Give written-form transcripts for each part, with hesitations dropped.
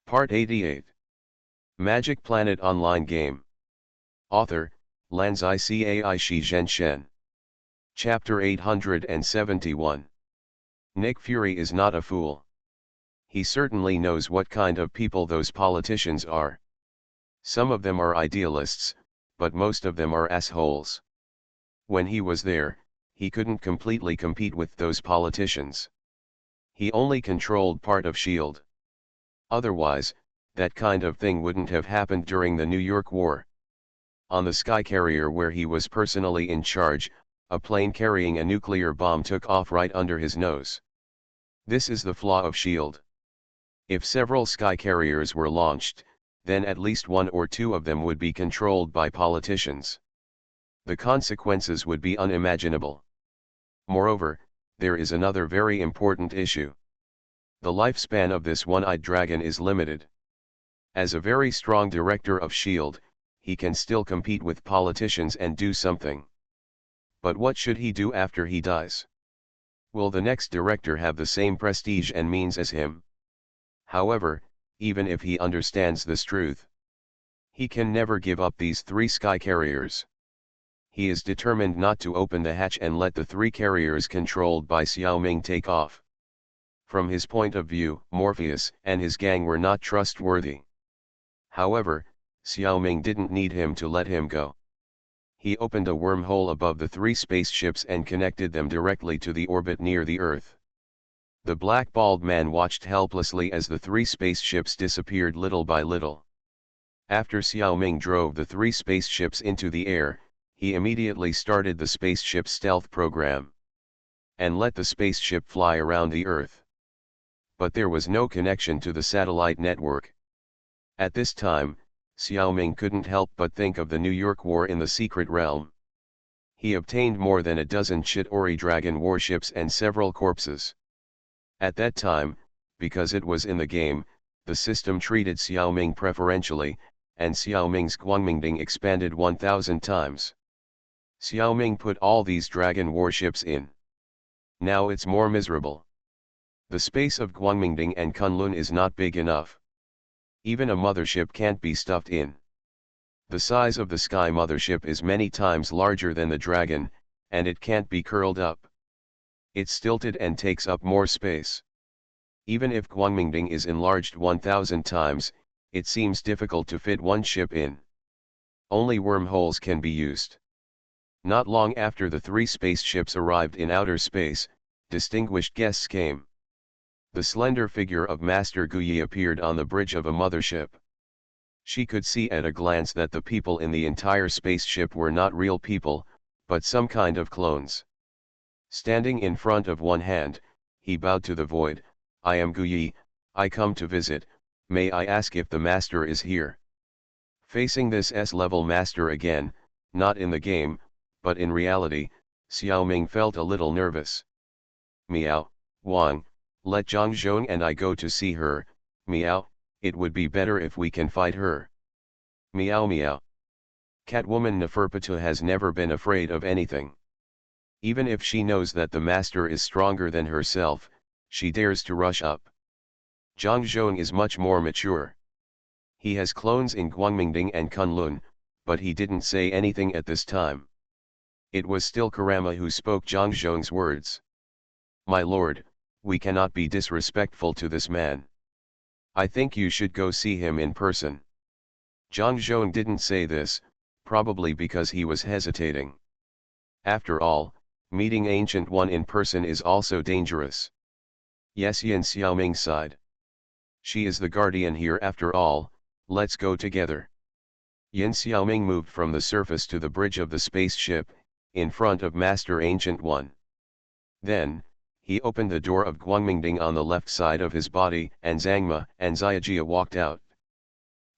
Part 88. Magic Planet Online Game. Author, Lanzai Cai Shi Zhenshen. Chapter 871. Nick Fury is not a fool. He certainly knows what kind of people those politicians are. Some of them are idealists, but most of them are assholes. When he was there, he couldn't completely compete with those politicians. He only controlled part of S.H.I.E.L.D. Otherwise, that kind of thing wouldn't have happened during the New York War. On the sky carrier where he was personally in charge, a plane carrying a nuclear bomb took off right under his nose. This is the flaw of S.H.I.E.L.D. If several sky carriers were launched, then at least one or two of them would be controlled by politicians. The consequences would be unimaginable. Moreover, there is another very important issue. The lifespan of this one-eyed dragon is limited. As a very strong director of S.H.I.E.L.D., he can still compete with politicians and do something. But what should he do after he dies? Will the next director have the same prestige and means as him? However, even if he understands this truth, he can never give up these three sky carriers. He is determined not to open the hatch and let the three carriers controlled by Xiao Ming take off. From his point of view, Morpheus and his gang were not trustworthy. However, Xiao Ming didn't need him to let him go. He opened a wormhole above the three spaceships and connected them directly to the orbit near the Earth. The black bald man watched helplessly as the three spaceships disappeared little by little. After Xiao Ming drove the three spaceships into the air, he immediately started the spaceship stealth program and let the spaceship fly around the Earth. But there was no connection to the satellite network. At this time, Xiao Ming couldn't help but think of the New York War in the secret realm. He obtained more than a dozen Chitauri dragon warships and several corpses. At that time, because it was in the game, the system treated Xiao Ming preferentially, and Xiao Ming's Guangmingding expanded 1,000 times. Xiao Ming put all these dragon warships in. Now it's more miserable. The space of Guangmingding and Kunlun is not big enough. Even a mothership can't be stuffed in. The size of the Sky mothership is many times larger than the dragon, and it can't be curled up. It's stilted and takes up more space. Even if Guangmingding is enlarged 1,000 times, it seems difficult to fit one ship in. Only wormholes can be used. Not long after the three spaceships arrived in outer space, distinguished guests came. The slender figure of Master Guyi appeared on the bridge of a mothership. She could see at a glance that the people in the entire spaceship were not real people, but some kind of clones. Standing in front of one hand, he bowed to the void. "I am Guyi, I come to visit, may I ask if the master is here?" Facing this S-level master again, not in the game, but in reality, Xiao Ming felt a little nervous. "Miao, Wang, let Zhang Zhong and I go to see her, Miao, it would be better if we can fight her." Miao Miao. Catwoman Neferpitou has never been afraid of anything. Even if she knows that the master is stronger than herself, she dares to rush up. Zhang Zhong is much more mature. He has clones in Guangmingding and Kunlun, but he didn't say anything at this time. It was still Karama who spoke Zhang Zhong's words. "My lord, we cannot be disrespectful to this man. I think you should go see him in person." Zhang Zhong didn't say this, probably because he was hesitating. After all, meeting Ancient One in person is also dangerous. Yes, Yin Xiaoming sighed. "She is the guardian here after all, let's go together." Yin Xiaoming moved from the surface to the bridge of the spaceship, in front of Master Ancient One. Then, he opened the door of Guangmingding on the left side of his body, and Zhangma and Xiajia walked out.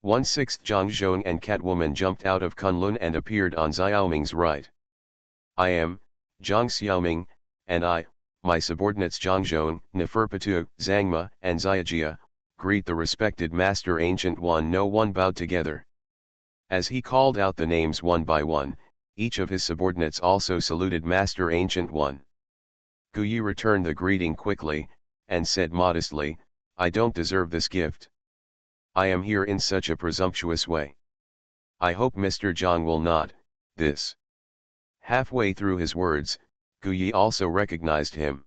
1/6 Zhang Zhong and Catwoman jumped out of Kunlun and appeared on Xiaoming's right. "I am, Zhang Xiaoming, and my subordinates Zhang Zhong, Neferpitou, Zhangma, and Xiajia, greet the respected Master Ancient One." No one bowed together. As he called out the names one by one, each of his subordinates also saluted Master Ancient One. Guyi returned the greeting quickly, and said modestly, "I don't deserve this gift." I am here in such a presumptuous way. I hope Mr. Zhang will not, this. Halfway through his words, Gu Yi also recognized him.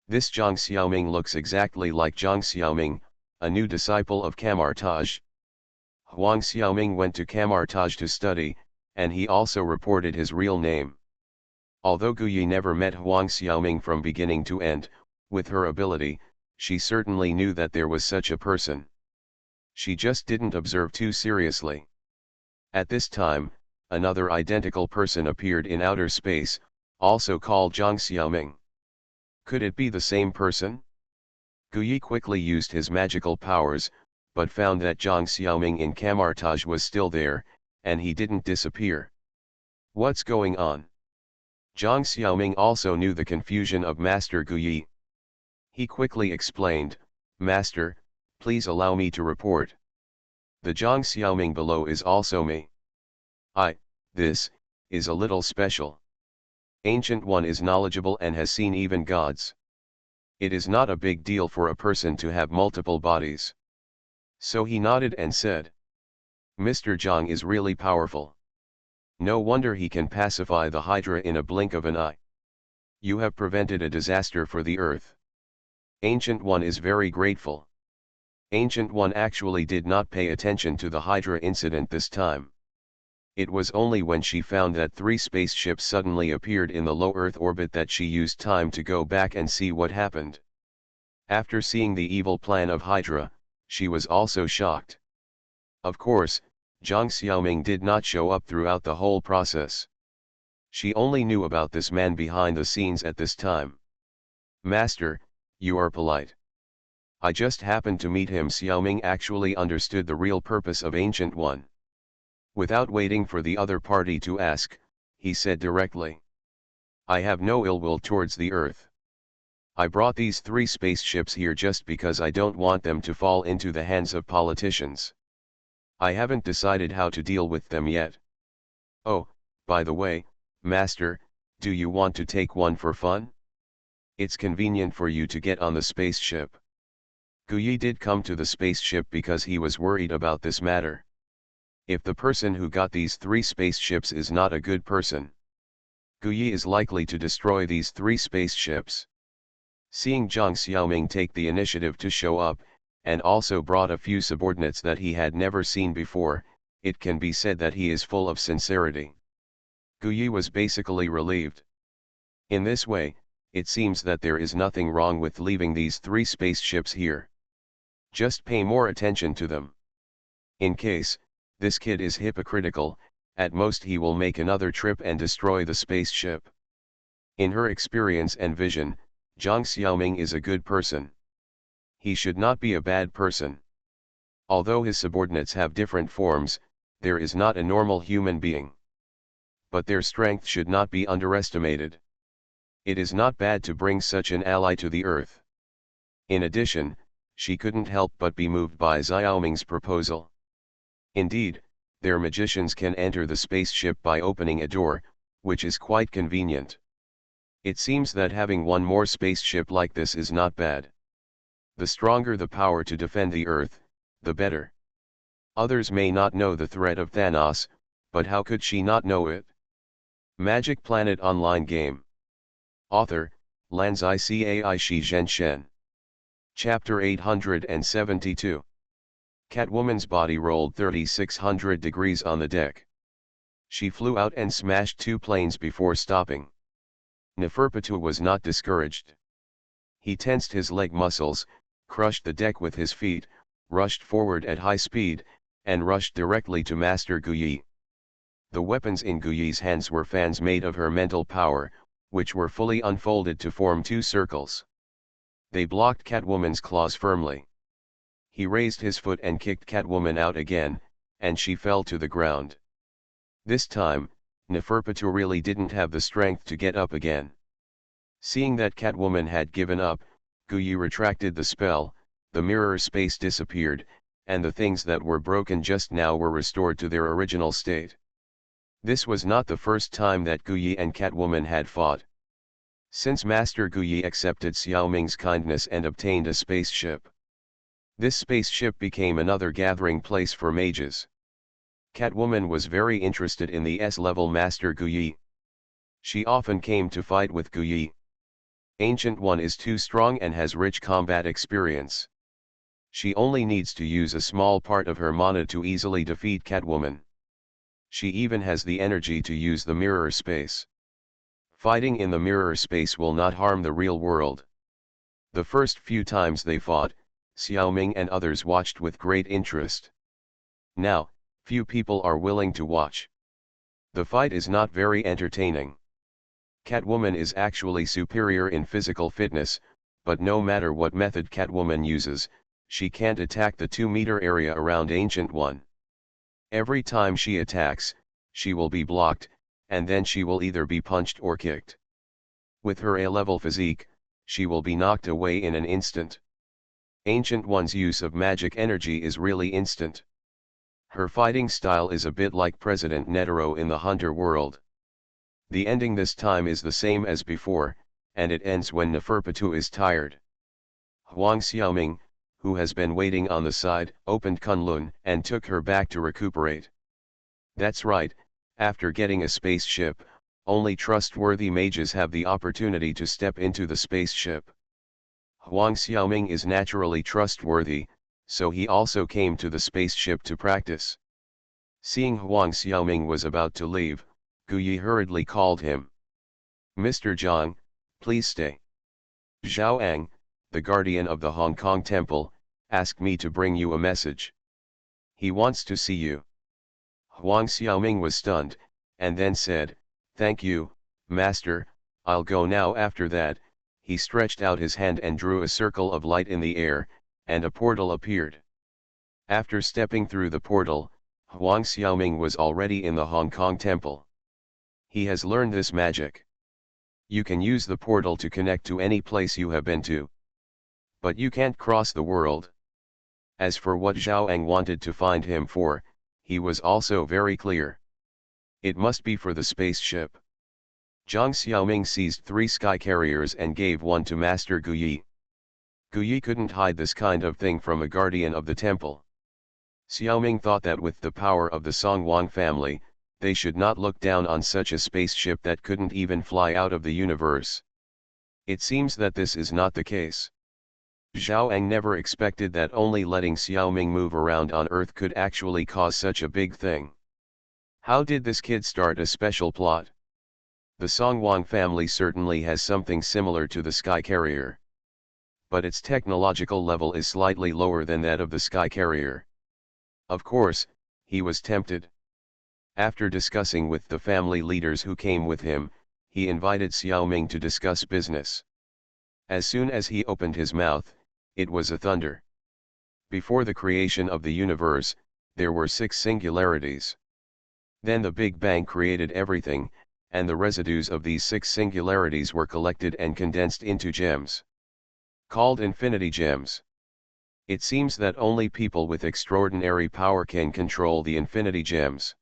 This Zhang Xiaoming looks exactly like Zhang Xiaoming, a new disciple of Kamartaj. Huang Xiaoming went to Kamartaj to study, and he also reported his real name. Although Gu Yi never met Huang Xiaoming from beginning to end, with her ability, she certainly knew that there was such a person. She just didn't observe too seriously. At this time, another identical person appeared in outer space, also called Zhang Xiaoming. Could it be the same person? Gu Yi quickly used his magical powers, but found that Zhang Xiaoming in Kamartaj was still there, and he didn't disappear. What's going on? Zhang Xiaoming also knew the confusion of Master Gu Yi. He quickly explained, "Master, please allow me to report. The Zhang Xiaoming below is also me. This, is a little special. Ancient One is knowledgeable and has seen even gods. It is not a big deal for a person to have multiple bodies." So he nodded and said, "Mr. Zhang is really powerful. No wonder he can pacify the Hydra in a blink of an eye. You have prevented a disaster for the Earth. Ancient One is very grateful." Ancient One actually did not pay attention to the Hydra incident this time. It was only when she found that 3 spaceships suddenly appeared in the low Earth orbit that she used time to go back and see what happened. After seeing the evil plan of Hydra, she was also shocked. Of course, Zhang Xiaoming did not show up throughout the whole process. She only knew about this man behind the scenes at this time. "Master, you are polite. I just happened to meet him." Xiaoming actually understood the real purpose of Ancient One. Without waiting for the other party to ask, he said directly, "I have no ill will towards the Earth. I brought these 3 spaceships here just because I don't want them to fall into the hands of politicians. I haven't decided how to deal with them yet. Oh, by the way, Master, do you want to take one for fun? It's convenient for you to get on the spaceship." Gu Yi did come to the spaceship because he was worried about this matter. If the person who got these 3 spaceships is not a good person, Gu Yi is likely to destroy these 3 spaceships. Seeing Zhang Xiaoming take the initiative to show up, and also brought a few subordinates that he had never seen before, it can be said that he is full of sincerity. Gu Yi was basically relieved. In this way, it seems that there is nothing wrong with leaving these 3 spaceships here. Just pay more attention to them. In case this kid is hypocritical, at most he will make another trip and destroy the spaceship. In her experience and vision, Zhang Xiaoming is a good person. He should not be a bad person. Although his subordinates have different forms, there is not a normal human being. But their strength should not be underestimated. It is not bad to bring such an ally to the Earth. In addition, she couldn't help but be moved by Xiaoming's proposal. Indeed, their magicians can enter the spaceship by opening a door, which is quite convenient. It seems that having one more spaceship like this is not bad. The stronger the power to defend the Earth, the better. Others may not know the threat of Thanos, but how could she not know it? Magic Planet Online Game. Author, Lanzai Cai Shi Zhen Shen. Chapter 872. Catwoman's body rolled 3,600 degrees on the deck. She flew out and smashed 2 planes before stopping. Neferpitou was not discouraged. He tensed his leg muscles, crushed the deck with his feet, rushed forward at high speed, and rushed directly to Master Gu Yi. The weapons in Gu Yi's hands were fans made of her mental power, which were fully unfolded to form 2 circles. They blocked Catwoman's claws firmly. He raised his foot and kicked Catwoman out again, and she fell to the ground. This time, Neferpitou really didn't have the strength to get up again. Seeing that Catwoman had given up, Gu Yi retracted the spell, the mirror space disappeared, and the things that were broken just now were restored to their original state. This was not the first time that Gu Yi and Catwoman had fought. Since Master Gu Yi accepted Xiaoming's kindness and obtained a spaceship, This spaceship became another gathering place for mages. Catwoman was very interested in the S-level Master Guyi. She often came to fight with Guyi. Ancient One is too strong and has rich combat experience. She only needs to use a small part of her mana to easily defeat Catwoman. She even has the energy to use the mirror space. Fighting in the mirror space will not harm the real world. The first few times they fought, Xiaoming and others watched with great interest. Now, few people are willing to watch. The fight is not very entertaining. Catwoman is actually superior in physical fitness, but no matter what method Catwoman uses, she can't attack the 2-meter area around Ancient One. Every time she attacks, she will be blocked, and then she will either be punched or kicked. With her A-level physique, she will be knocked away in an instant. Ancient One's use of magic energy is really instant. Her fighting style is a bit like President Netero in the Hunter world. The ending this time is the same as before, and it ends when Neferpitou is tired. Huang Xiaoming, who has been waiting on the side, opened Kunlun and took her back to recuperate. That's right, after getting a spaceship, only trustworthy mages have the opportunity to step into the spaceship. Huang Xiaoming is naturally trustworthy, so he also came to the spaceship to practice. Seeing Huang Xiaoming was about to leave, Guyi hurriedly called him. Mr. Zhang, please stay. Zhao Ang, the guardian of the Hong Kong temple, asked me to bring you a message. He wants to see you. Huang Xiaoming was stunned, and then said, "Thank you, Master, I'll go now." After that, he stretched out his hand and drew a circle of light in the air, and a portal appeared. After stepping through the portal, Huang Xiaoming was already in the Hong Kong temple. He has learned this magic. You can use the portal to connect to any place you have been to. But you can't cross the world. As for what Zhao Ang wanted to find him for, he was also very clear. It must be for the spaceship. Zhang Xiaoming seized 3 sky carriers and gave one to Master Guyi. Guyi couldn't hide this kind of thing from a guardian of the temple. Xiaoming thought that with the power of the Song Wang family, they should not look down on such a spaceship that couldn't even fly out of the universe. It seems that this is not the case. Zhao Ang never expected that only letting Xiaoming move around on Earth could actually cause such a big thing. How did this kid start a special plot? The Song Wang family certainly has something similar to the Sky Carrier. But its technological level is slightly lower than that of the Sky Carrier. Of course, he was tempted. After discussing with the family leaders who came with him, he invited Xiaoming to discuss business. As soon as he opened his mouth, it was a thunder. Before the creation of the universe, there were 6 singularities. Then the Big Bang created everything, and the residues of these 6 singularities were collected and condensed into gems, called infinity gems. It seems that only people with extraordinary power can control the infinity gems.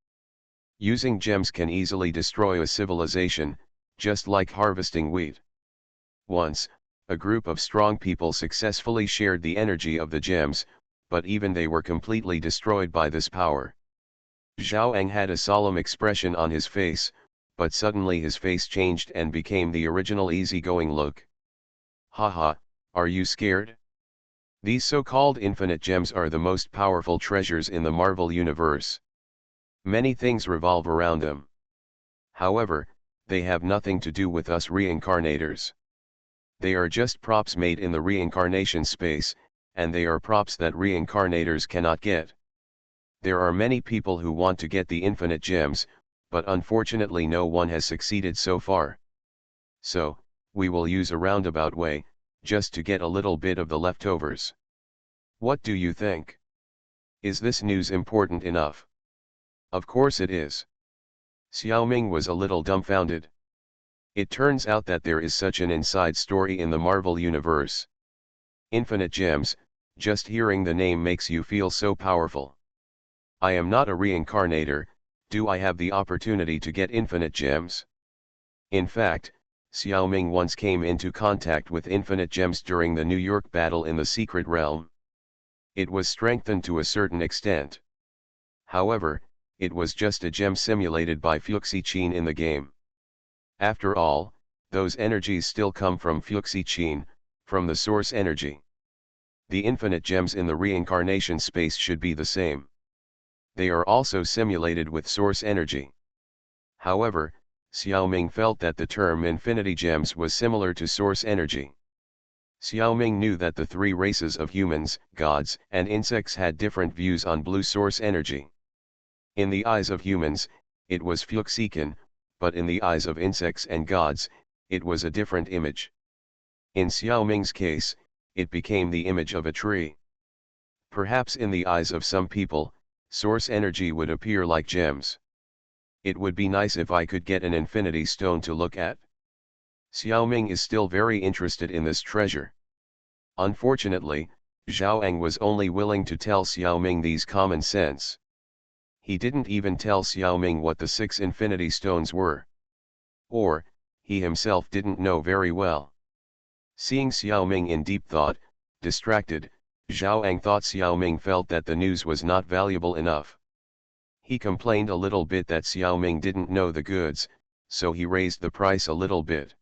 Using gems can easily destroy a civilization, just like harvesting wheat. Once, a group of strong people successfully shared the energy of the gems, but even they were completely destroyed by this power. Zhao Ang had a solemn expression on his face, but suddenly his face changed and became the original easygoing look. Haha, are you scared? These so-called infinite gems are the most powerful treasures in the Marvel Universe. Many things revolve around them. However, they have nothing to do with us reincarnators. They are just props made in the reincarnation space, and they are props that reincarnators cannot get. There are many people who want to get the infinite gems, but unfortunately no one has succeeded so far. So, we will use a roundabout way, just to get a little bit of the leftovers. What do you think? Is this news important enough? Of course it is. Xiaoming was a little dumbfounded. It turns out that there is such an inside story in the Marvel Universe. Infinite gems, just hearing the name makes you feel so powerful. I am not a reincarnator, do I have the opportunity to get infinite gems? In fact, Xiaoming once came into contact with infinite gems during the New York battle in the Secret Realm. It was strengthened to a certain extent. However, it was just a gem simulated by Fuxi-Qin in the game. After all, those energies still come from Fuxi-Qin, from the source energy. The infinite gems in the reincarnation space should be the same. They are also simulated with source energy. However, Xiaoming felt that the term infinity gems was similar to source energy. Xiaoming knew that the three races of humans, gods, and insects had different views on blue source energy. In the eyes of humans, it was Fuxican, but in the eyes of insects and gods, it was a different image. In Xiaoming's case, it became the image of a tree. Perhaps in the eyes of some people, source energy would appear like gems. It would be nice if I could get an infinity stone to look at. Xiaoming is still very interested in this treasure. Unfortunately, Zhao was only willing to tell Xiaoming these common sense. He didn't even tell Xiaoming what the 6 infinity stones were. Or, he himself didn't know very well. Seeing Xiaoming in deep thought, distracted, Zhao thought Xiaoming felt that the news was not valuable enough. He complained a little bit that Xiaoming didn't know the goods, so he raised the price a little bit.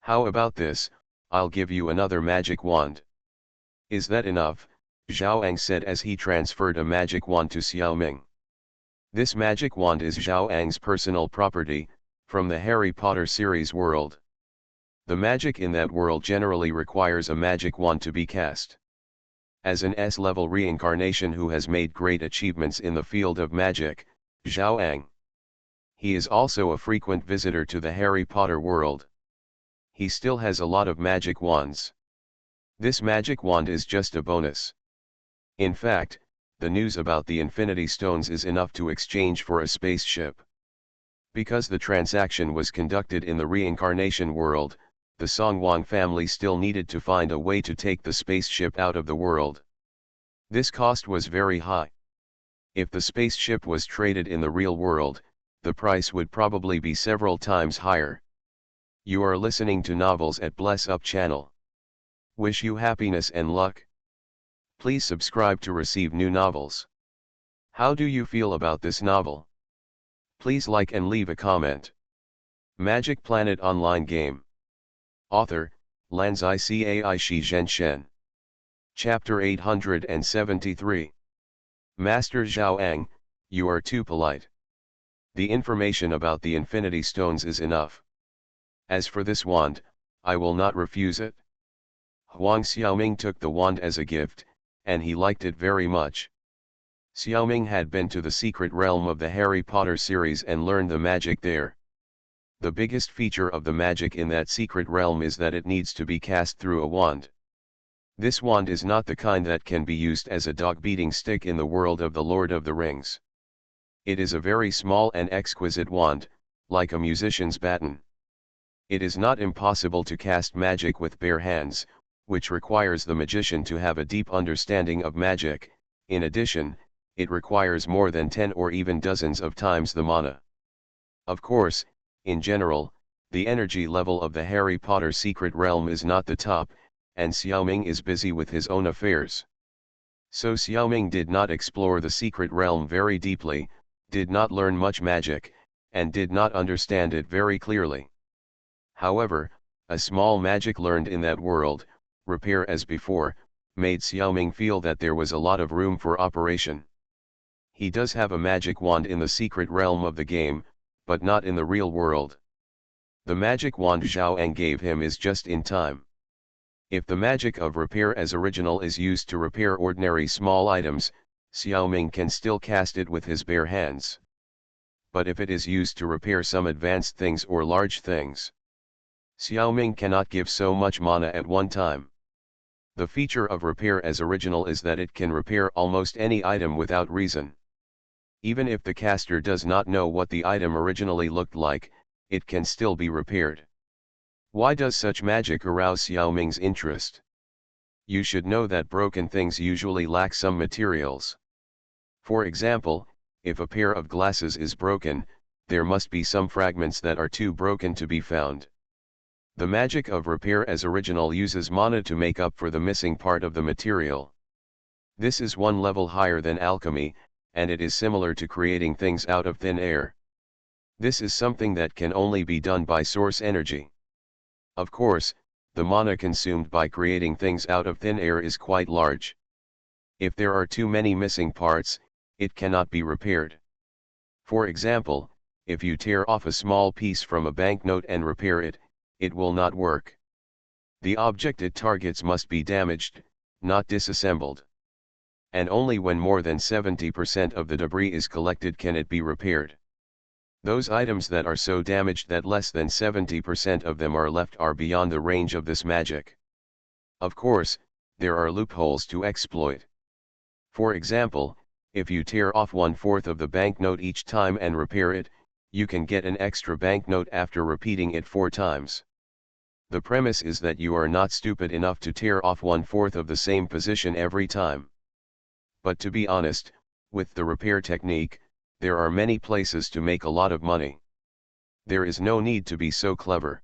How about this, I'll give you another magic wand. Is that enough? Zhao said as he transferred a magic wand to Xiaoming. This magic wand is Zhao personal property, from the Harry Potter series world. The magic in that world generally requires a magic wand to be cast. As an S-level reincarnation who has made great achievements in the field of magic, Zhao. He is also a frequent visitor to the Harry Potter world. He still has a lot of magic wands. This magic wand is just a bonus. In fact, the news about the Infinity Stones is enough to exchange for a spaceship. Because the transaction was conducted in the reincarnation world, the Songwang family still needed to find a way to take the spaceship out of the world. This cost was very high. If the spaceship was traded in the real world, the price would probably be several times higher. You are listening to Novels at Bless Up channel. Wish you happiness and luck. Please subscribe to receive new novels. How do you feel about this novel? Please like and leave a comment. Magic Planet Online Game. Author, Lanzai Cai Shi Zhen Shen. Chapter 873. Master Zhao, you are too polite. The information about the Infinity Stones is enough. As for this wand, I will not refuse it. Huang Xiaoming took the wand as a gift, and he liked it very much. Xiaoming had been to the secret realm of the Harry Potter series and learned the magic there. The biggest feature of the magic in that secret realm is that it needs to be cast through a wand. This wand is not the kind that can be used as a dog-beating stick in the world of the Lord of the Rings. It is a very small and exquisite wand, like a musician's baton. It is not impossible to cast magic with bare hands, which requires the magician to have a deep understanding of magic. In addition, it requires more than 10 or even dozens of times the mana. Of course, in general, the energy level of the Harry Potter secret realm is not the top, and Xiaoming is busy with his own affairs. So Xiaoming did not explore the secret realm very deeply, did not learn much magic, and did not understand it very clearly. However, a small magic learned in that world, repair as before, made Xiaoming feel that there was a lot of room for operation. He does have a magic wand in the secret realm of the game, but not in the real world. The magic wand Zhao gave him is just in time. If the magic of repair as original is used to repair ordinary small items, Xiaoming can still cast it with his bare hands. But if it is used to repair some advanced things or large things, Xiaoming cannot give so much mana at one time. The feature of repair as original is that it can repair almost any item without reason. Even if the caster does not know what the item originally looked like, it can still be repaired. Why does such magic arouse Xiaoming's interest? You should know that broken things usually lack some materials. For example, if a pair of glasses is broken, there must be some fragments that are too broken to be found. The magic of repair as original uses mana to make up for the missing part of the material. This is one level higher than alchemy, and it is similar to creating things out of thin air. This is something that can only be done by source energy. Of course, the mana consumed by creating things out of thin air is quite large. If there are too many missing parts, it cannot be repaired. For example, if you tear off a small piece from a banknote and repair it, it will not work. The object it targets must be damaged, not disassembled. And only when more than 70% of the debris is collected can it be repaired. Those items that are so damaged that less than 70% of them are left are beyond the range of this magic. Of course, there are loopholes to exploit. For example, if you tear off 1/4 of the banknote each time and repair it, you can get an extra banknote after repeating it 4 times. The premise is that you are not stupid enough to tear off 1/4 of the same position every time. But to be honest, with the repair technique, there are many places to make a lot of money. There is no need to be so clever.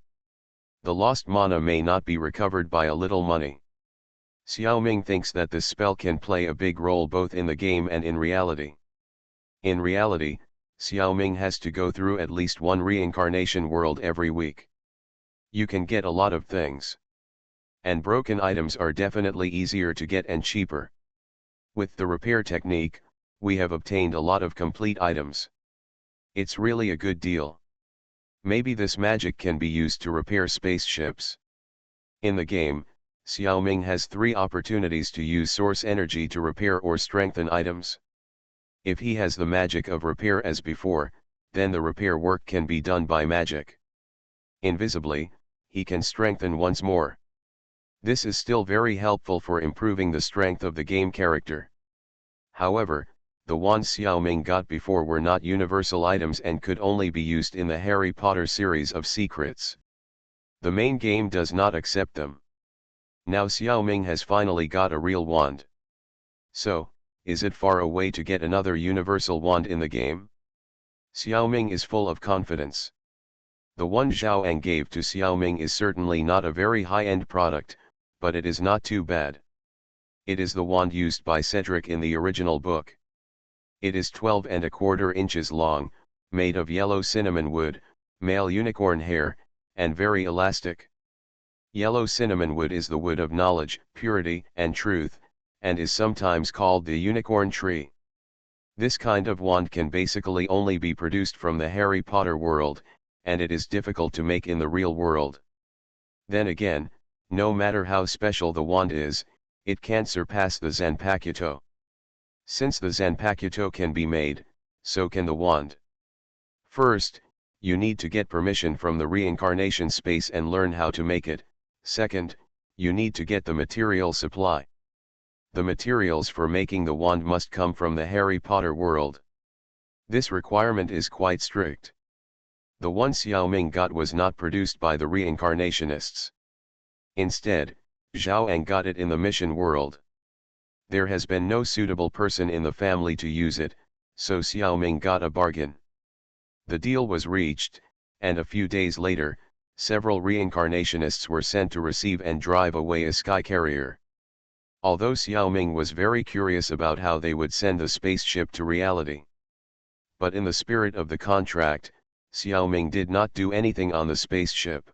The lost mana may not be recovered by a little money. Xiaoming thinks that this spell can play a big role both in the game and in reality. In reality, Xiaoming has to go through at least one reincarnation world every week. You can get a lot of things. And broken items are definitely easier to get and cheaper. With the repair technique, we have obtained a lot of complete items. It's really a good deal. Maybe this magic can be used to repair spaceships. In the game, Xiaoming has 3 opportunities to use source energy to repair or strengthen items. If he has the magic of repair as before, then the repair work can be done by magic. Invisibly, he can strengthen once more. This is still very helpful for improving the strength of the game character. However, the wands Xiaoming got before were not universal items and could only be used in the Harry Potter series of secrets. The main game does not accept them. Now Xiaoming has finally got a real wand. So, is it far away to get another universal wand in the game? Xiaoming is full of confidence. The one Zhao Ang gave to Xiaoming is certainly not a very high-end product, but it is not too bad. It is the wand used by Cedric in the original book. It is 12¼ inches long, made of yellow cinnamon wood, male unicorn hair, and very elastic. Yellow cinnamon wood is the wood of knowledge, purity, and truth, and is sometimes called the unicorn tree. This kind of wand can basically only be produced from the Harry Potter world, and it is difficult to make in the real world. Then again, no matter how special the wand is, it can't surpass the Zanpakuto. Since the Zanpakuto can be made, so can the wand. First, you need to get permission from the reincarnation space and learn how to make it. Second, you need to get the material supply. The materials for making the wand must come from the Harry Potter world. This requirement is quite strict. The one Xiaoming got was not produced by the reincarnationists. Instead, Zhao Ang got it in the mission world. There has been no suitable person in the family to use it, so Xiaoming got a bargain. The deal was reached, and a few days later, several reincarnationists were sent to receive and drive away a sky carrier. Although Xiaoming was very curious about how they would send the spaceship to reality. But in the spirit of the contract, Xiaoming did not do anything on the spaceship.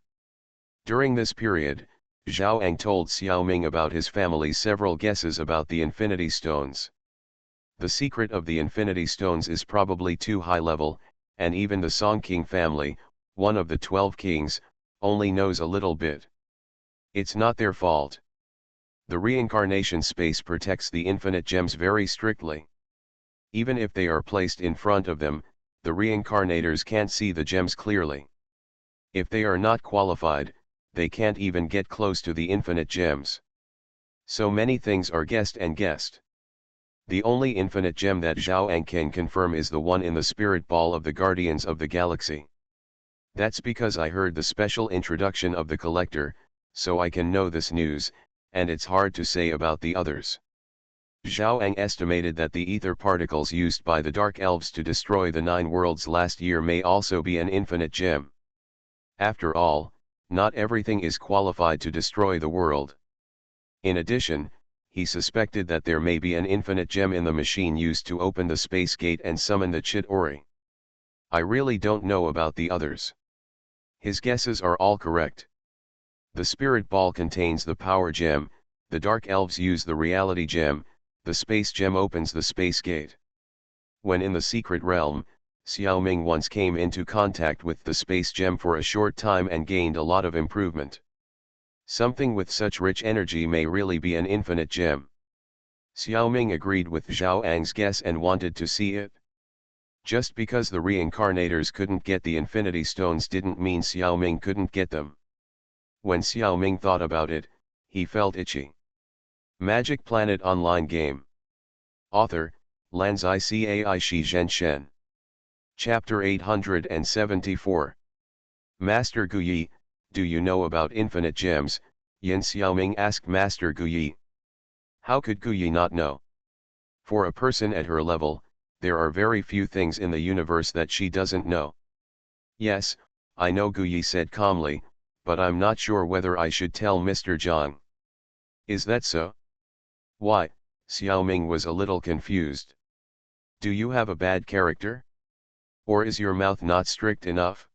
During this period, Zhao Ang told Xiaoming about his family's several guesses about the Infinity Stones. The secret of the Infinity Stones is probably too high level, and even the Song King family, one of the 12 kings, only knows a little bit. It's not their fault. The reincarnation space protects the infinite gems very strictly. Even if they are placed in front of them, the reincarnators can't see the gems clearly. If they are not qualified, they can't even get close to the infinite gems. So many things are guessed and guessed. The only infinite gem that Zhao Ang can confirm is the one in the spirit ball of the Guardians of the Galaxy. That's because I heard the special introduction of the collector, so I can know this news, and it's hard to say about the others. Zhao Ang estimated that the ether particles used by the Dark Elves to destroy the 9 worlds last year may also be an infinite gem. After all, not everything is qualified to destroy the world. In addition, he suspected that there may be an infinite gem in the machine used to open the space gate and summon the Chit-Ori. I really don't know about the others. His guesses are all correct. The spirit ball contains the power gem, the dark elves use the reality gem, the space gem opens the space gate. When in the secret realm, Xiaoming once came into contact with the space gem for a short time and gained a lot of improvement. Something with such rich energy may really be an infinite gem. Xiaoming agreed with Zhao Ang's guess and wanted to see it. Just because the reincarnators couldn't get the infinity stones didn't mean Xiaoming couldn't get them. When Xiaoming thought about it, he felt itchy. Magic Planet Online Game. Author, Lanzai Cai Shi Zhen Shen. Chapter 874. Master Guyi, do you know about infinite gems? Yin Xiaoming asked Master Guyi. How could Guyi not know? For a person at her level, there are very few things in the universe that she doesn't know. Yes, I know, Guyi said calmly, but I'm not sure whether I should tell Mr. Zhang. Is that so? Why? Xiaoming was a little confused. Do you have a bad character? Or is your mouth not strict enough?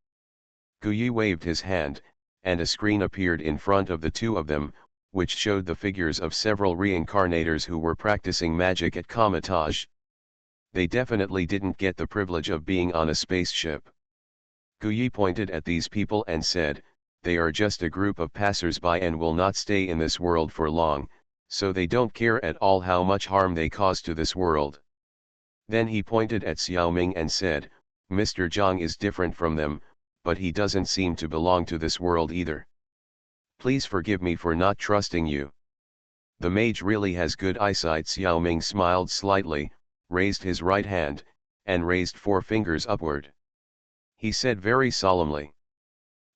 Guyi waved his hand, and a screen appeared in front of the two of them, which showed the figures of several reincarnators who were practicing magic at Comitage. They definitely didn't get the privilege of being on a spaceship. Guyi pointed at these people and said, they are just a group of passers-by and will not stay in this world for long, so they don't care at all how much harm they cause to this world. Then he pointed at Xiaoming and said, Mr. Zhang is different from them, but he doesn't seem to belong to this world either. Please forgive me for not trusting you. The mage really has good eyesight. Xiaoming smiled slightly, raised his right hand, and raised 4 fingers upward. He said very solemnly.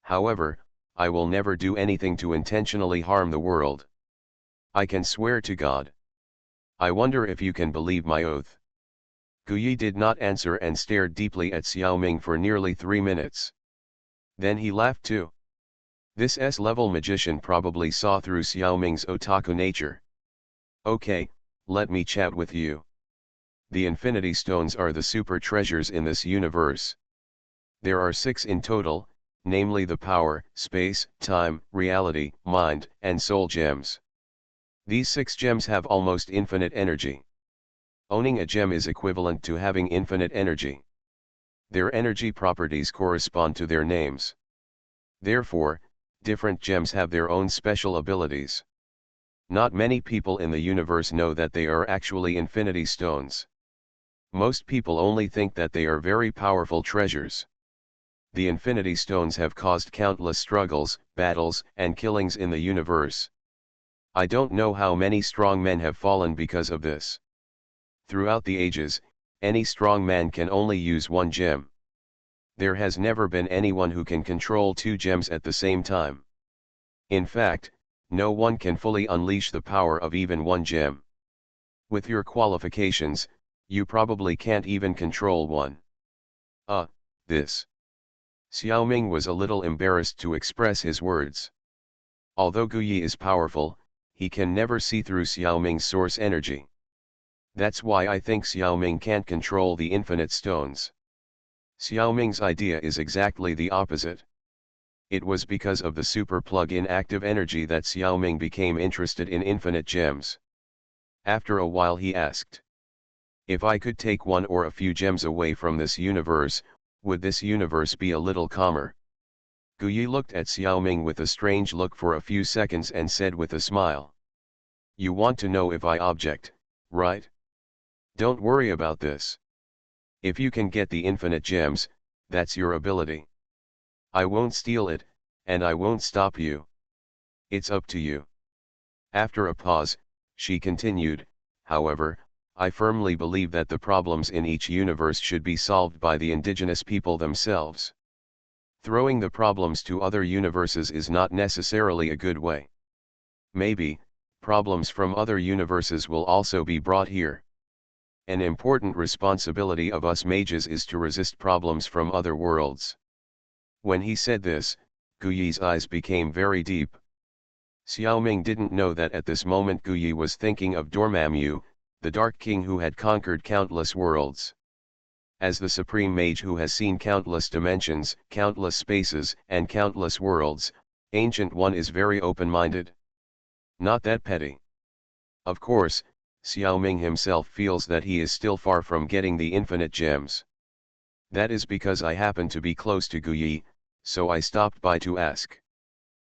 However, I will never do anything to intentionally harm the world. I can swear to God. I wonder if you can believe my oath. Guyi did not answer and stared deeply at Xiaoming for nearly 3 minutes. Then he laughed too. This S-level magician probably saw through Xiaoming's otaku nature. Okay, let me chat with you. The Infinity Stones are the super treasures in this universe. There are 6 in total, namely the power, space, time, reality, mind, and soul gems. These 6 gems have almost infinite energy. Owning a gem is equivalent to having infinite energy. Their energy properties correspond to their names. Therefore, different gems have their own special abilities. Not many people in the universe know that they are actually infinity stones. Most people only think that they are very powerful treasures. The Infinity Stones have caused countless struggles, battles, and killings in the universe. I don't know how many strong men have fallen because of this. Throughout the ages, any strong man can only use 1 gem. There has never been anyone who can control 2 gems at the same time. In fact, no one can fully unleash the power of even 1 gem. With your qualifications, you probably can't even control 1. This. Xiaoming was a little embarrassed to express his words. Although Guyi is powerful, he can never see through Xiaoming's source energy. That's why I think Xiaoming can't control the infinite stones. Xiaoming's idea is exactly the opposite. It was because of the super plug-in active energy that Xiaoming became interested in infinite gems. After a while he asked, if I could take 1 or a few gems away from this universe, would this universe be a little calmer? Guyi looked at Xiaoming with a strange look for a few seconds and said with a smile. You want to know if I object, right? Don't worry about this. If you can get the infinite gems, that's your ability. I won't steal it, and I won't stop you. It's up to you. After a pause, she continued, however, I firmly believe that the problems in each universe should be solved by the indigenous people themselves. Throwing the problems to other universes is not necessarily a good way. Maybe, problems from other universes will also be brought here. An important responsibility of us mages is to resist problems from other worlds. When he said this, Guyi's eyes became very deep. Xiaoming didn't know that at this moment Guyi was thinking of Dormammu, the Dark King who had conquered countless worlds. As the supreme mage who has seen countless dimensions, countless spaces, and countless worlds, Ancient One is very open-minded. Not that petty. Of course, Xiaoming himself feels that he is still far from getting the infinite gems. That is because I happen to be close to Guyi, so I stopped by to ask.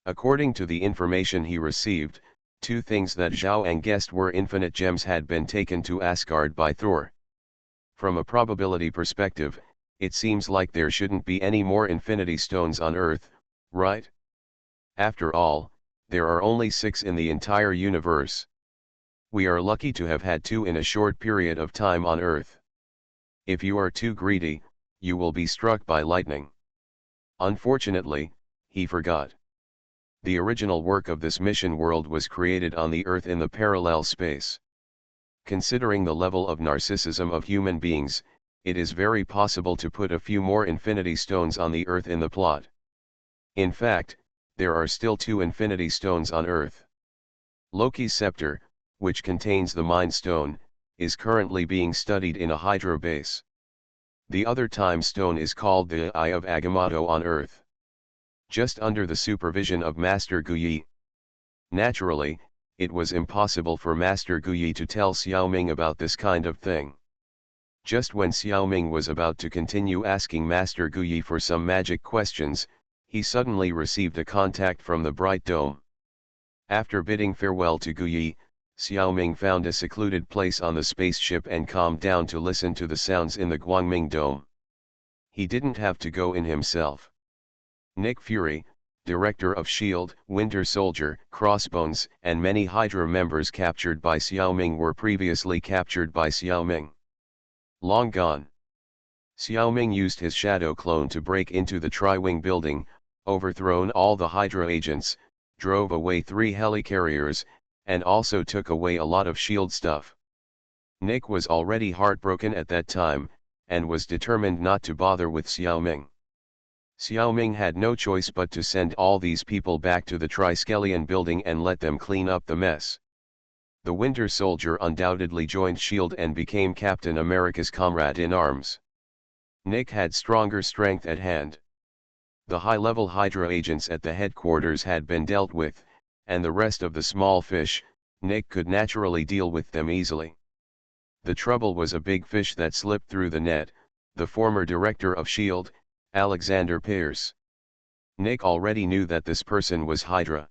According to the information he received, 2 things that Zhao Ang guessed were infinite gems had been taken to Asgard by Thor. From a probability perspective, it seems like there shouldn't be any more infinity stones on Earth, right? After all, there are only 6 in the entire universe. We are lucky to have had 2 in a short period of time on Earth. If you are too greedy, you will be struck by lightning. Unfortunately, he forgot. The original work of this mission world was created on the Earth in the parallel space. Considering the level of narcissism of human beings, it is very possible to put a few more infinity stones on the Earth in the plot. In fact, there are still 2 infinity stones on Earth. Loki's scepter, which contains the Mind Stone, is currently being studied in a Hydra base. The other Time Stone is called the Eye of Agamotto on Earth. Just under the supervision of Master Guyi. Naturally, it was impossible for Master Guyi to tell Xiaoming about this kind of thing. Just when Xiaoming was about to continue asking Master Guyi for some magic questions, he suddenly received a contact from the Bright Dome. After bidding farewell to Guyi, Xiaoming found a secluded place on the spaceship and calmed down to listen to the sounds in the Guangming Dome. He didn't have to go in himself. Nick Fury, director of S.H.I.E.L.D., Winter Soldier, Crossbones, and many Hydra members captured by Xiaoming were previously captured by Xiaoming. Long gone. Xiaoming used his shadow clone to break into the Tri-Wing building, overthrown all the Hydra agents, drove away 3 helicarriers, and also took away a lot of S.H.I.E.L.D. stuff. Nick was already heartbroken at that time, and was determined not to bother with Xiaoming. Xiaoming had no choice but to send all these people back to the Triskelion building and let them clean up the mess. The Winter Soldier undoubtedly joined S.H.I.E.L.D. and became Captain America's comrade in arms. Nick had stronger strength at hand. The high-level Hydra agents at the headquarters had been dealt with, and the rest of the small fish, Nick could naturally deal with them easily. The trouble was a big fish that slipped through the net, the former director of S.H.I.E.L.D., Alexander Pierce. Nick already knew that this person was Hydra.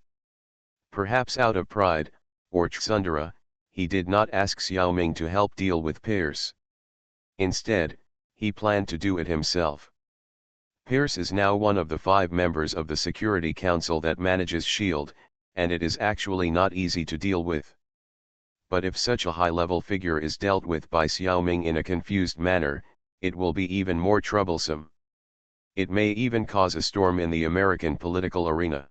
Perhaps out of pride, or tsundere, he did not ask Xiaoming to help deal with Pierce. Instead, he planned to do it himself. Pierce is now one of the 5 members of the Security Council that manages S.H.I.E.L.D., and it is actually not easy to deal with. But if such a high-level figure is dealt with by Xiaoming in a confused manner, it will be even more troublesome. It may even cause a storm in the American political arena.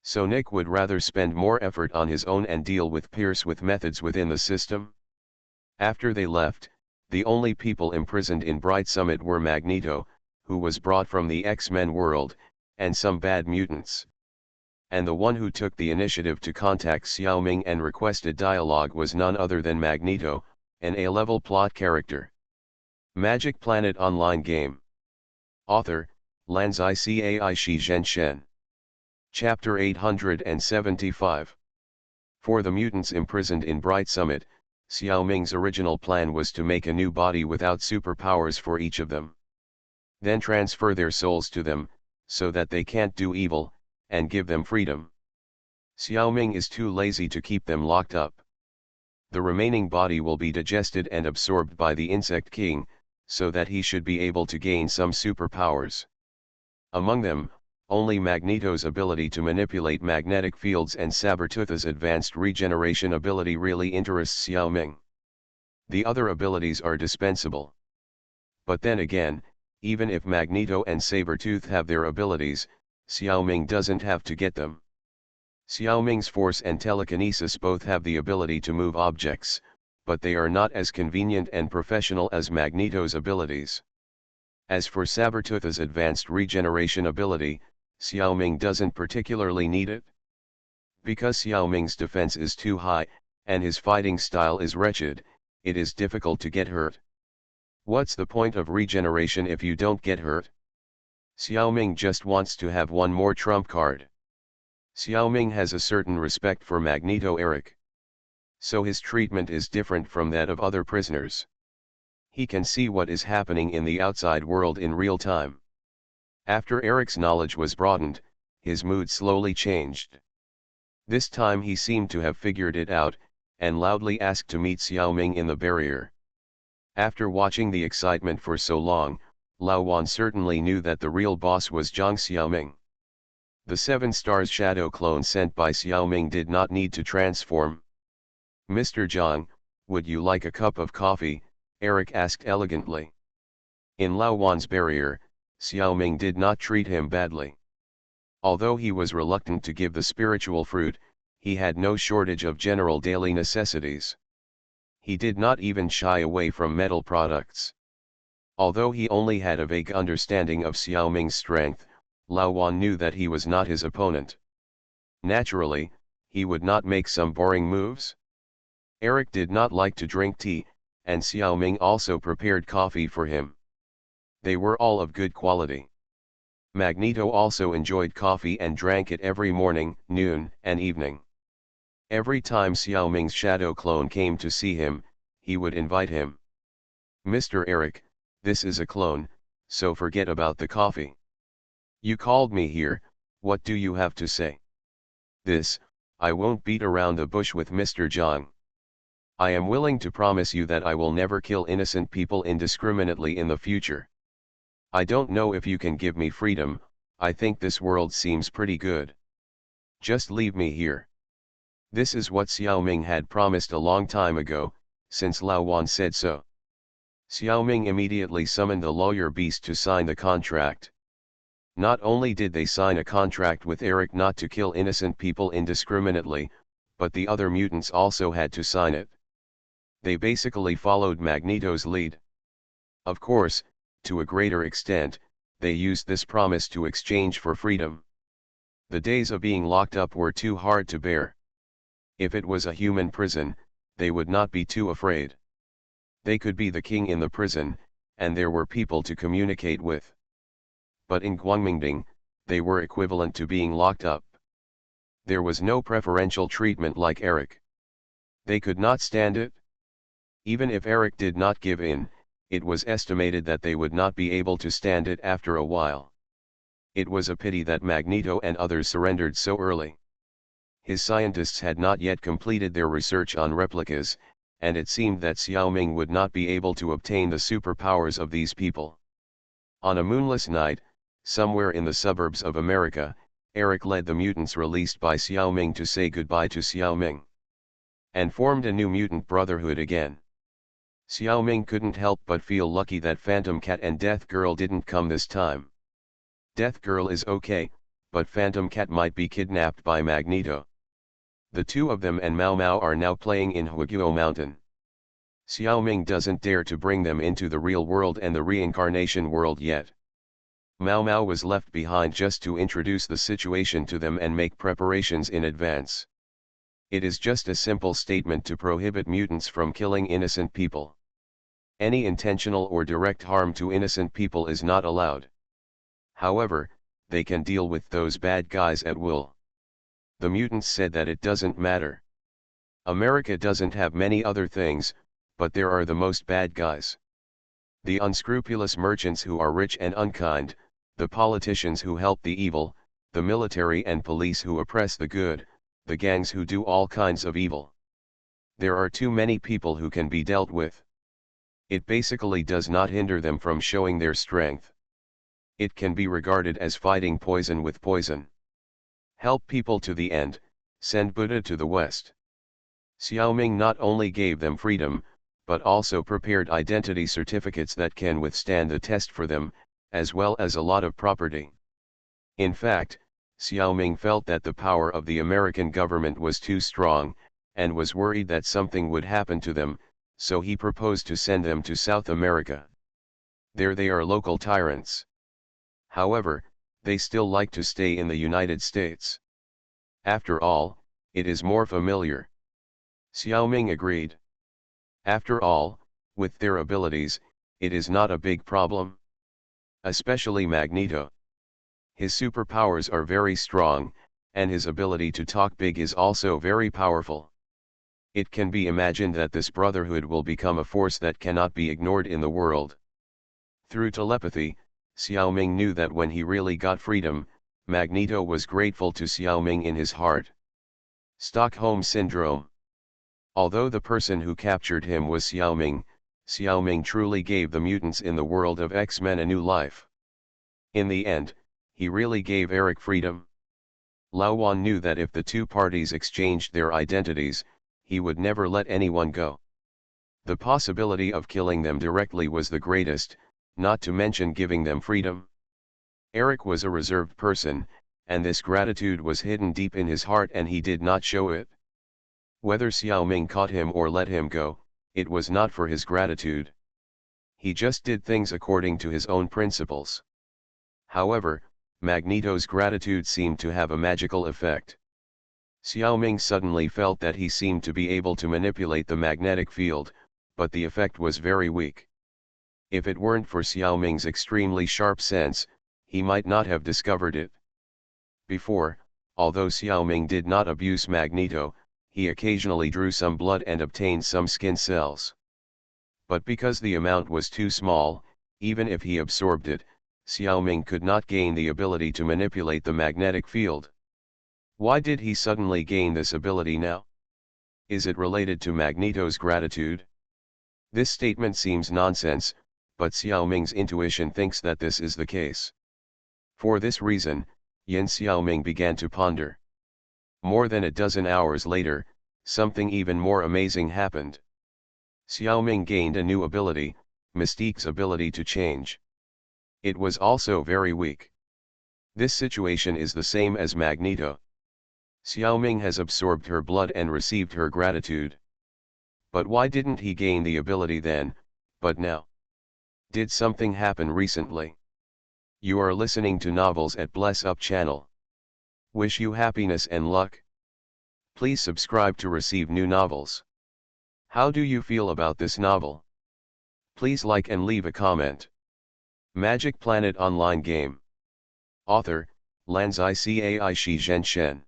So Nick would rather spend more effort on his own and deal with Pierce with methods within the system. After they left, the only people imprisoned in Bright Summit were Magneto, who was brought from the X-Men world, and some bad mutants. And the one who took the initiative to contact Xiaoming and requested dialogue was none other than Magneto, an A-level plot character. Magic Planet Online Game. Author, Lanzai Cai Shi Zhen Shen. Chapter 875. For the mutants imprisoned in Bright Summit, Xiaoming's original plan was to make a new body without superpowers for each of them. Then transfer their souls to them, so that they can't do evil, and give them freedom. Xiaoming is too lazy to keep them locked up. The remaining body will be digested and absorbed by the Insect King, so that he should be able to gain some superpowers. Among them, only Magneto's ability to manipulate magnetic fields and Sabretooth's advanced regeneration ability really interests Xiaoming. The other abilities are dispensable. But then again, even if Magneto and Sabretooth have their abilities, Xiaoming doesn't have to get them. Xiaoming's force and telekinesis both have the ability to move objects, but they are not as convenient and professional as Magneto's abilities. As for Sabretooth's advanced regeneration ability, Xiaoming doesn't particularly need it. Because Xiao Ming's defense is too high, and his fighting style is wretched, it is difficult to get hurt. What's the point of regeneration if you don't get hurt? Xiao Ming just wants to have one more trump card. Xiao Ming has a certain respect for Magneto Eric. So his treatment is different from that of other prisoners. He can see what is happening in the outside world in real time. After Eric's knowledge was broadened, his mood slowly changed. This time he seemed to have figured it out, and loudly asked to meet Xiao Ming in the barrier. After watching the excitement for so long, Lao Wan certainly knew that the real boss was Zhang Xiaoming. The 7 stars shadow clone sent by Xiaoming did not need to transform. "Mr. Zhang, would you like a cup of coffee?" Eric asked elegantly. In Lao Wan's barrier, Xiaoming did not treat him badly. Although he was reluctant to give the spiritual fruit, he had no shortage of general daily necessities. He did not even shy away from metal products. Although he only had a vague understanding of Xiaoming's strength, Lao Wan knew that he was not his opponent. Naturally, he would not make some boring moves. Eric did not like to drink tea, and Xiaoming also prepared coffee for him. They were all of good quality. Magneto also enjoyed coffee and drank it every morning, noon, and evening. Every time Xiaoming's shadow clone came to see him, he would invite him. "Mr. Eric, this is a clone, so forget about the coffee. You called me here, what do you have to say?" "This, I won't beat around the bush with Mr. Zhang. I am willing to promise you that I will never kill innocent people indiscriminately in the future. I don't know if you can give me freedom, I think this world seems pretty good. Just leave me here." This is what Xiaoming had promised a long time ago, since Lao Wan said so. Xiaoming immediately summoned the lawyer beast to sign the contract. Not only did they sign a contract with Eric not to kill innocent people indiscriminately, but the other mutants also had to sign it. They basically followed Magneto's lead. Of course, to a greater extent, they used this promise to exchange for freedom. The days of being locked up were too hard to bear. If it was a human prison, they would not be too afraid. They could be the king in the prison, and there were people to communicate with. But in Guangmingding, they were equivalent to being locked up. There was no preferential treatment like Eric. They could not stand it. Even if Eric did not give in, it was estimated that they would not be able to stand it after a while. It was a pity that Magneto and others surrendered so early. His scientists had not yet completed their research on replicas, and it seemed that Xiaoming would not be able to obtain the superpowers of these people. On a moonless night, somewhere in the suburbs of America, Eric led the mutants released by Xiaoming to say goodbye to Xiaoming, and formed a new mutant brotherhood again. Xiaoming couldn't help but feel lucky that Phantom Cat and Death Girl didn't come this time. Death Girl is okay, but Phantom Cat might be kidnapped by Magneto. The two of them and Mao Mao are now playing in Huiguo Mountain. Xiaoming doesn't dare to bring them into the real world and the reincarnation world yet. Mao Mao was left behind just to introduce the situation to them and make preparations in advance. It is just a simple statement to prohibit mutants from killing innocent people. Any intentional or direct harm to innocent people is not allowed. However, they can deal with those bad guys at will. The mutants said that it doesn't matter. America doesn't have many other things, but there are the most bad guys. The unscrupulous merchants who are rich and unkind, the politicians who help the evil, the military and police who oppress the good, the gangs who do all kinds of evil. There are too many people who can be dealt with. It basically does not hinder them from showing their strength. It can be regarded as fighting poison with poison. Help people to the end, send Buddha to the West. Xiaoming not only gave them freedom, but also prepared identity certificates that can withstand the test for them, as well as a lot of property. In fact, Xiaoming felt that the power of the American government was too strong, and was worried that something would happen to them, so he proposed to send them to South America. There they are local tyrants. However, they still like to stay in the United States. After all, it is more familiar. Xiaoming agreed. After all, with their abilities, it is not a big problem. Especially Magneto. His superpowers are very strong, and his ability to talk big is also very powerful. It can be imagined that this brotherhood will become a force that cannot be ignored in the world. Through telepathy, Xiaoming knew that when he really got freedom, Magneto was grateful to Xiaoming in his heart. Stockholm Syndrome. Although the person who captured him was Xiaoming, Xiaoming truly gave the mutants in the world of X-Men a new life. In the end, he really gave Eric freedom. Lao Wan knew that if the two parties exchanged their identities, he would never let anyone go. The possibility of killing them directly was the greatest, not to mention giving them freedom. Eric was a reserved person, and this gratitude was hidden deep in his heart and he did not show it. Whether Xiaoming caught him or let him go, it was not for his gratitude. He just did things according to his own principles. However, Magneto's gratitude seemed to have a magical effect. Xiaoming suddenly felt that he seemed to be able to manipulate the magnetic field, but the effect was very weak. If it weren't for Xiaoming's extremely sharp sense, he might not have discovered it. Before, although Xiaoming did not abuse Magneto, he occasionally drew some blood and obtained some skin cells. But because the amount was too small, even if he absorbed it, Xiaoming could not gain the ability to manipulate the magnetic field. Why did he suddenly gain this ability now? Is it related to Magneto's gratitude? This statement seems nonsense, but Xiaoming's intuition thinks that this is the case. For this reason, Yin Xiaoming began to ponder. More than a dozen hours later, something even more amazing happened. Xiaoming gained a new ability, Mystique's ability to change. It was also very weak. This situation is the same as Magneto. Xiaoming has absorbed her blood and received her gratitude. But why didn't he gain the ability then, but now? Did something happen recently? You are listening to Novels at Bless Up channel. Wish you happiness and luck. Please subscribe to receive new novels. How do you feel about this novel? Please like and leave a comment. Magic Planet Online Game. Author, Lanzai Cai Shi Zhen Shen.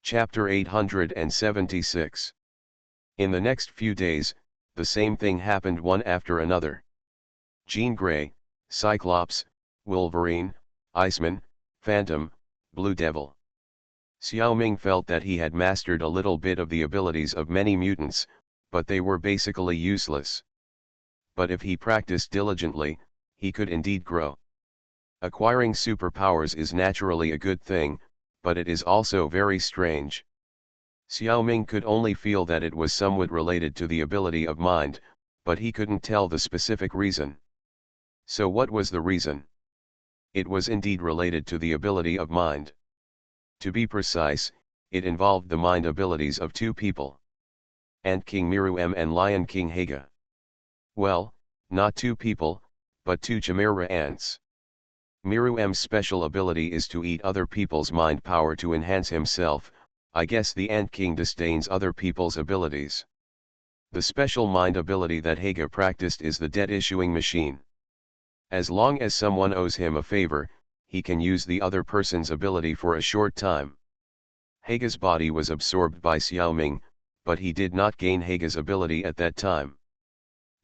Chapter 876. In the next few days, the same thing happened one after another. Jean Grey, Cyclops, Wolverine, Iceman, Phantom, Blue Devil. Xiaoming felt that he had mastered a little bit of the abilities of many mutants, but they were basically useless. But if he practiced diligently, he could indeed grow. Acquiring superpowers is naturally a good thing, but it is also very strange. Xiaoming could only feel that it was somewhat related to the ability of mind, but he couldn't tell the specific reason. So what was the reason? It was indeed related to the ability of mind. To be precise, it involved the mind abilities of two people. Ant King Miru M and Lion King Haga. Well, not two people, but two Chimera ants. Miru M's special ability is to eat other people's mind power to enhance himself. I guess the Ant King disdains other people's abilities. The special mind ability that Haga practiced is the debt issuing machine. As long as someone owes him a favor, he can use the other person's ability for a short time. Haga's body was absorbed by Xiaoming, but he did not gain Haga's ability at that time.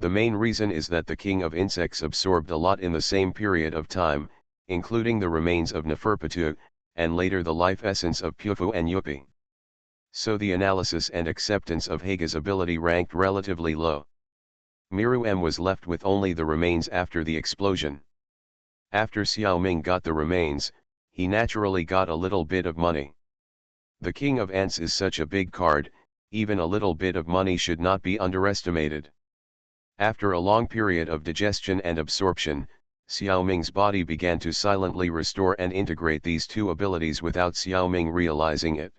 The main reason is that the king of insects absorbed a lot in the same period of time, including the remains of Neferpitu, and later the life essence of Pufu and Yuppie. So the analysis and acceptance of Haga's ability ranked relatively low. Miru M was left with only the remains after the explosion. After Xiaoming got the remains, he naturally got a little bit of money. The King of Ants is such a big card, even a little bit of money should not be underestimated. After a long period of digestion and absorption, Xiaoming's body began to silently restore and integrate these two abilities without Xiaoming realizing it.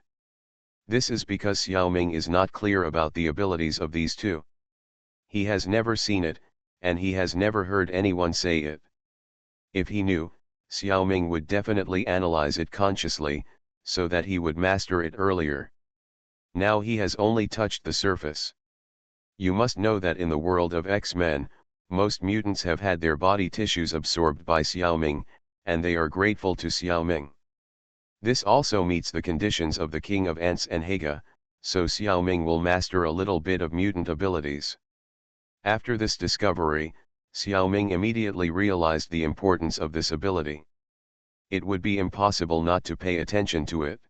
This is because Xiaoming is not clear about the abilities of these two. He has never seen it, and he has never heard anyone say it. If he knew, Xiaoming would definitely analyze it consciously, so that he would master it earlier. Now he has only touched the surface. You must know that in the world of X-Men, most mutants have had their body tissues absorbed by Xiaoming, and they are grateful to Xiaoming. This also meets the conditions of the King of Ants and Haga, so Xiaoming will master a little bit of mutant abilities. After this discovery, Xiaoming immediately realized the importance of this ability. It would be impossible not to pay attention to it.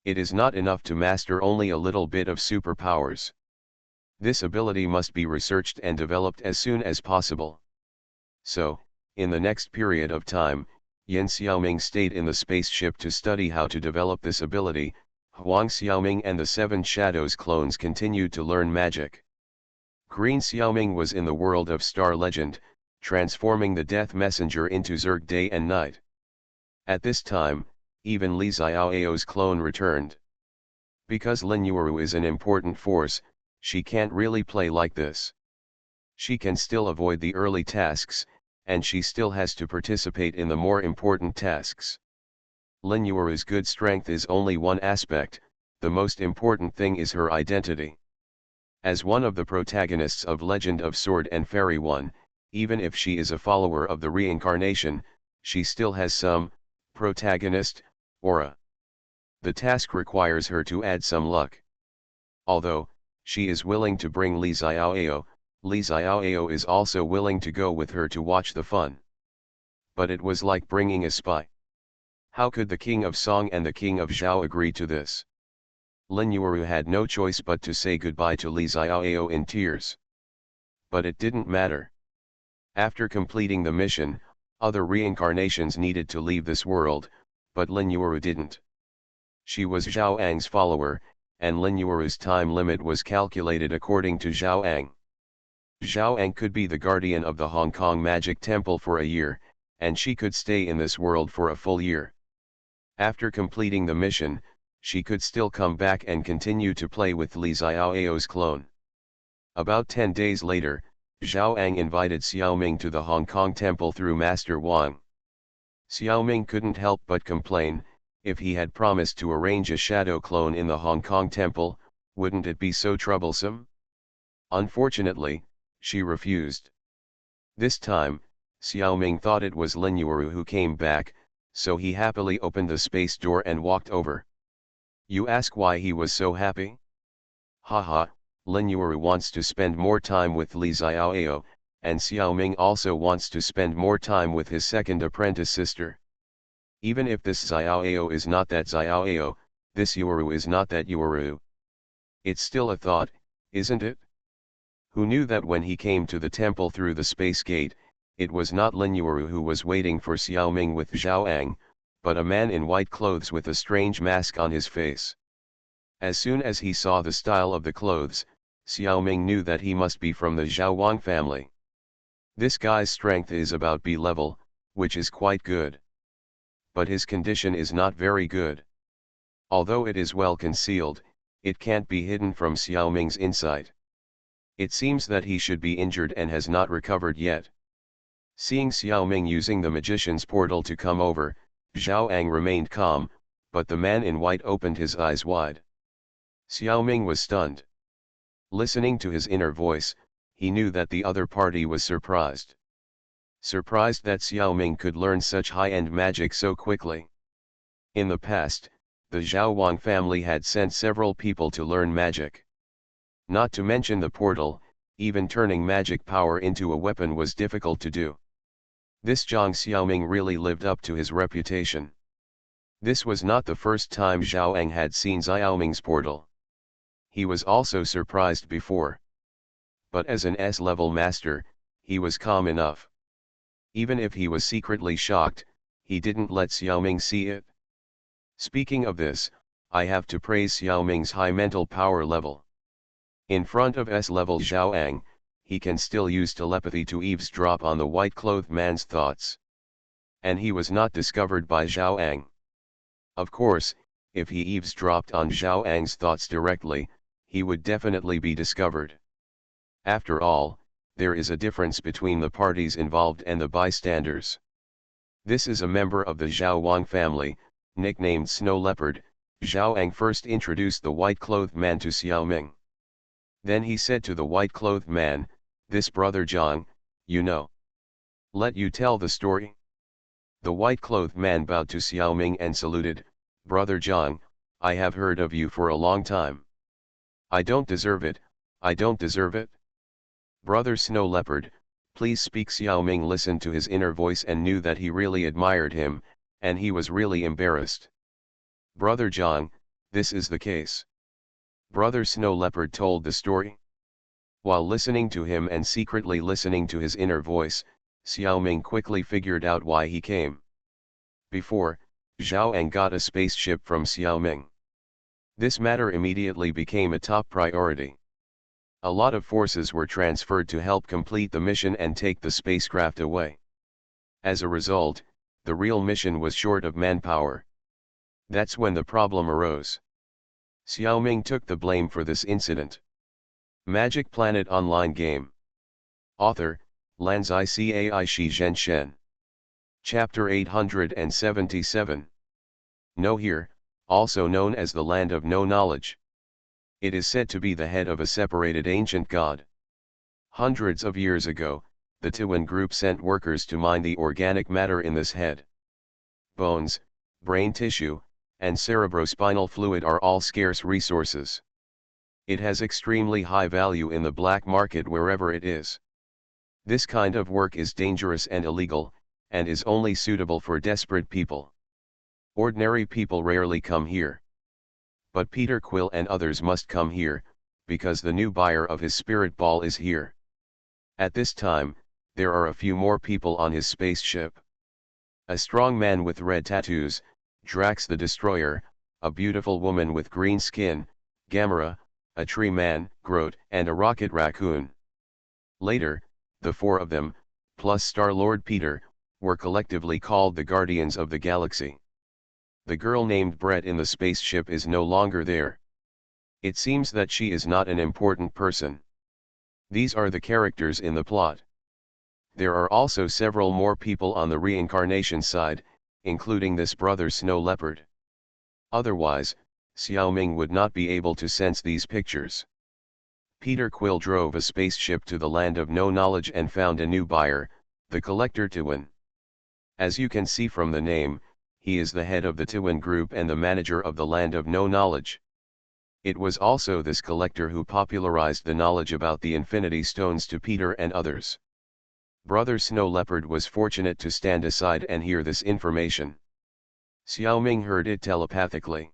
It is not enough to master only a little bit of superpowers. This ability must be researched and developed as soon as possible. So, in the next period of time, Yan Xiaoming stayed in the spaceship to study how to develop this ability. Huang Xiaoming and the 7 Shadows clones continued to learn magic. Green Xiaoming was in the world of Star Legend, transforming the Death Messenger into Zerg day and night. At this time, even Li Xiaoao's clone returned. Because Lin Yuuru is an important force, she can't really play like this. She can still avoid the early tasks, and she still has to participate in the more important tasks. Lin Yuuru's good strength is only one aspect, the most important thing is her identity. As one of the protagonists of Legend of Sword and Fairy 1, even if she is a follower of the reincarnation, she still has some protagonist aura. The task requires her to add some luck. Although she is willing to bring Li Xiaoao, Li Xiaoao is also willing to go with her to watch the fun. But it was like bringing a spy. How could the King of Song and the King of Zhao agree to this? Lin Yuuru had no choice but to say goodbye to Li Xiaoao in tears. But it didn't matter. After completing the mission, other reincarnations needed to leave this world, but Lin Yuuru didn't. She was Zhao Ang's follower, and Lin Yuuru's time limit was calculated according to Zhao Ang. Zhao Ang could be the guardian of the Hong Kong Magic Temple for a year, and she could stay in this world for a full year. After completing the mission, she could still come back and continue to play with Li Xiaoao's clone. About 10 days later, Zhao Ang invited Xiaoming to the Hong Kong Temple through Master Wang. Xiaoming couldn't help but complain, if he had promised to arrange a shadow clone in the Hong Kong Temple, wouldn't it be so troublesome? Unfortunately, she refused. This time, Xiaoming thought it was Lin Yuuru who came back, so he happily opened the space door and walked over. You ask why he was so happy? Haha, Lin Yuuru wants to spend more time with Li Xiaoao, and Xiaoming also wants to spend more time with his second apprentice sister. Even if this Xiaoao is not that Xiaoao, this Yuuru is not that Yuuru. It's still a thought, isn't it? Who knew that when he came to the temple through the space gate, it was not Lin Yuuru who was waiting for Xiaoming with Zhao Ang, but a man in white clothes with a strange mask on his face. As soon as he saw the style of the clothes, Xiaoming knew that he must be from the Zhao Wang family. This guy's strength is about B level, which is quite good. But his condition is not very good. Although it is well concealed, it can't be hidden from Xiaoming's insight. It seems that he should be injured and has not recovered yet. Seeing Xiaoming using the magician's portal to come over, Zhao Ang remained calm, but the man in white opened his eyes wide. Xiaoming was stunned. Listening to his inner voice, he knew that the other party was surprised. Surprised that Xiaoming could learn such high-end magic so quickly. In the past, the Zhao Wang family had sent several people to learn magic. Not to mention the portal, even turning magic power into a weapon was difficult to do. This Zhang Xiaoming really lived up to his reputation. This was not the first time Zhao Ang had seen Xiaoming's portal. He was also surprised before. But as an S-level master, he was calm enough. Even if he was secretly shocked, he didn't let Xiaoming see it. Speaking of this, I have to praise Xiaoming's high mental power level. In front of S-level Zhao Ang, he can still use telepathy to eavesdrop on the white-clothed man's thoughts. And he was not discovered by Zhao Ang. Of course, if he eavesdropped on Zhao Ang's thoughts directly, he would definitely be discovered. After all, there is a difference between the parties involved and the bystanders. This is a member of the Zhao Wang family, nicknamed Snow Leopard, Zhao Ang first introduced the white-clothed man to Xiao Ming. Then he said to the white-clothed man, "This brother Zhang, you know. Let you tell the story." The white-clothed man bowed to Xiao Ming and saluted, "Brother Zhang, I have heard of you for a long time. I don't deserve it, I don't deserve it. Brother Snow Leopard, please speak." Xiao Ming listened to his inner voice and knew that he really admired him, and he was really embarrassed. "Brother Zhang, this is the case." Brother Snow Leopard told the story. While listening to him and secretly listening to his inner voice, Xiao Ming quickly figured out why he came. Before, Zhao Ang got a spaceship from Xiao Ming. This matter immediately became a top priority. A lot of forces were transferred to help complete the mission and take the spacecraft away. As a result, the real mission was short of manpower. That's when the problem arose. Xiao Ming took the blame for this incident. Magic Planet Online Game. Author, Lanzai Cai Shi Zhen Shen. Chapter 877. No Here, also known as the Land of No Knowledge. It is said to be the head of a separated ancient god. Hundreds of years ago, the Tuan group sent workers to mine the organic matter in this head. Bones, brain tissue, and cerebrospinal fluid are all scarce resources. It has extremely high value in the black market wherever it is. This kind of work is dangerous and illegal, and is only suitable for desperate people. Ordinary people rarely come here. But Peter Quill and others must come here, because the new buyer of his spirit ball is here. At this time, there are a few more people on his spaceship. A strong man with red tattoos, Drax the Destroyer, a beautiful woman with green skin, Gamera, a tree man, Groot, and a rocket raccoon. Later, the four of them, plus Star-Lord Peter, were collectively called the Guardians of the Galaxy. The girl named Brett in the spaceship is no longer there. It seems that she is not an important person. These are the characters in the plot. There are also several more people on the reincarnation side, including this brother Snow Leopard. Otherwise, Xiao Ming would not be able to sense these pictures. Peter Quill drove a spaceship to the Land of No Knowledge and found a new buyer, the Collector Tuan. As you can see from the name, he is the head of the Tuan group and the manager of the Land of No Knowledge. It was also this collector who popularized the knowledge about the Infinity Stones to Peter and others. Brother Snow Leopard was fortunate to stand aside and hear this information. Xiao Ming heard it telepathically.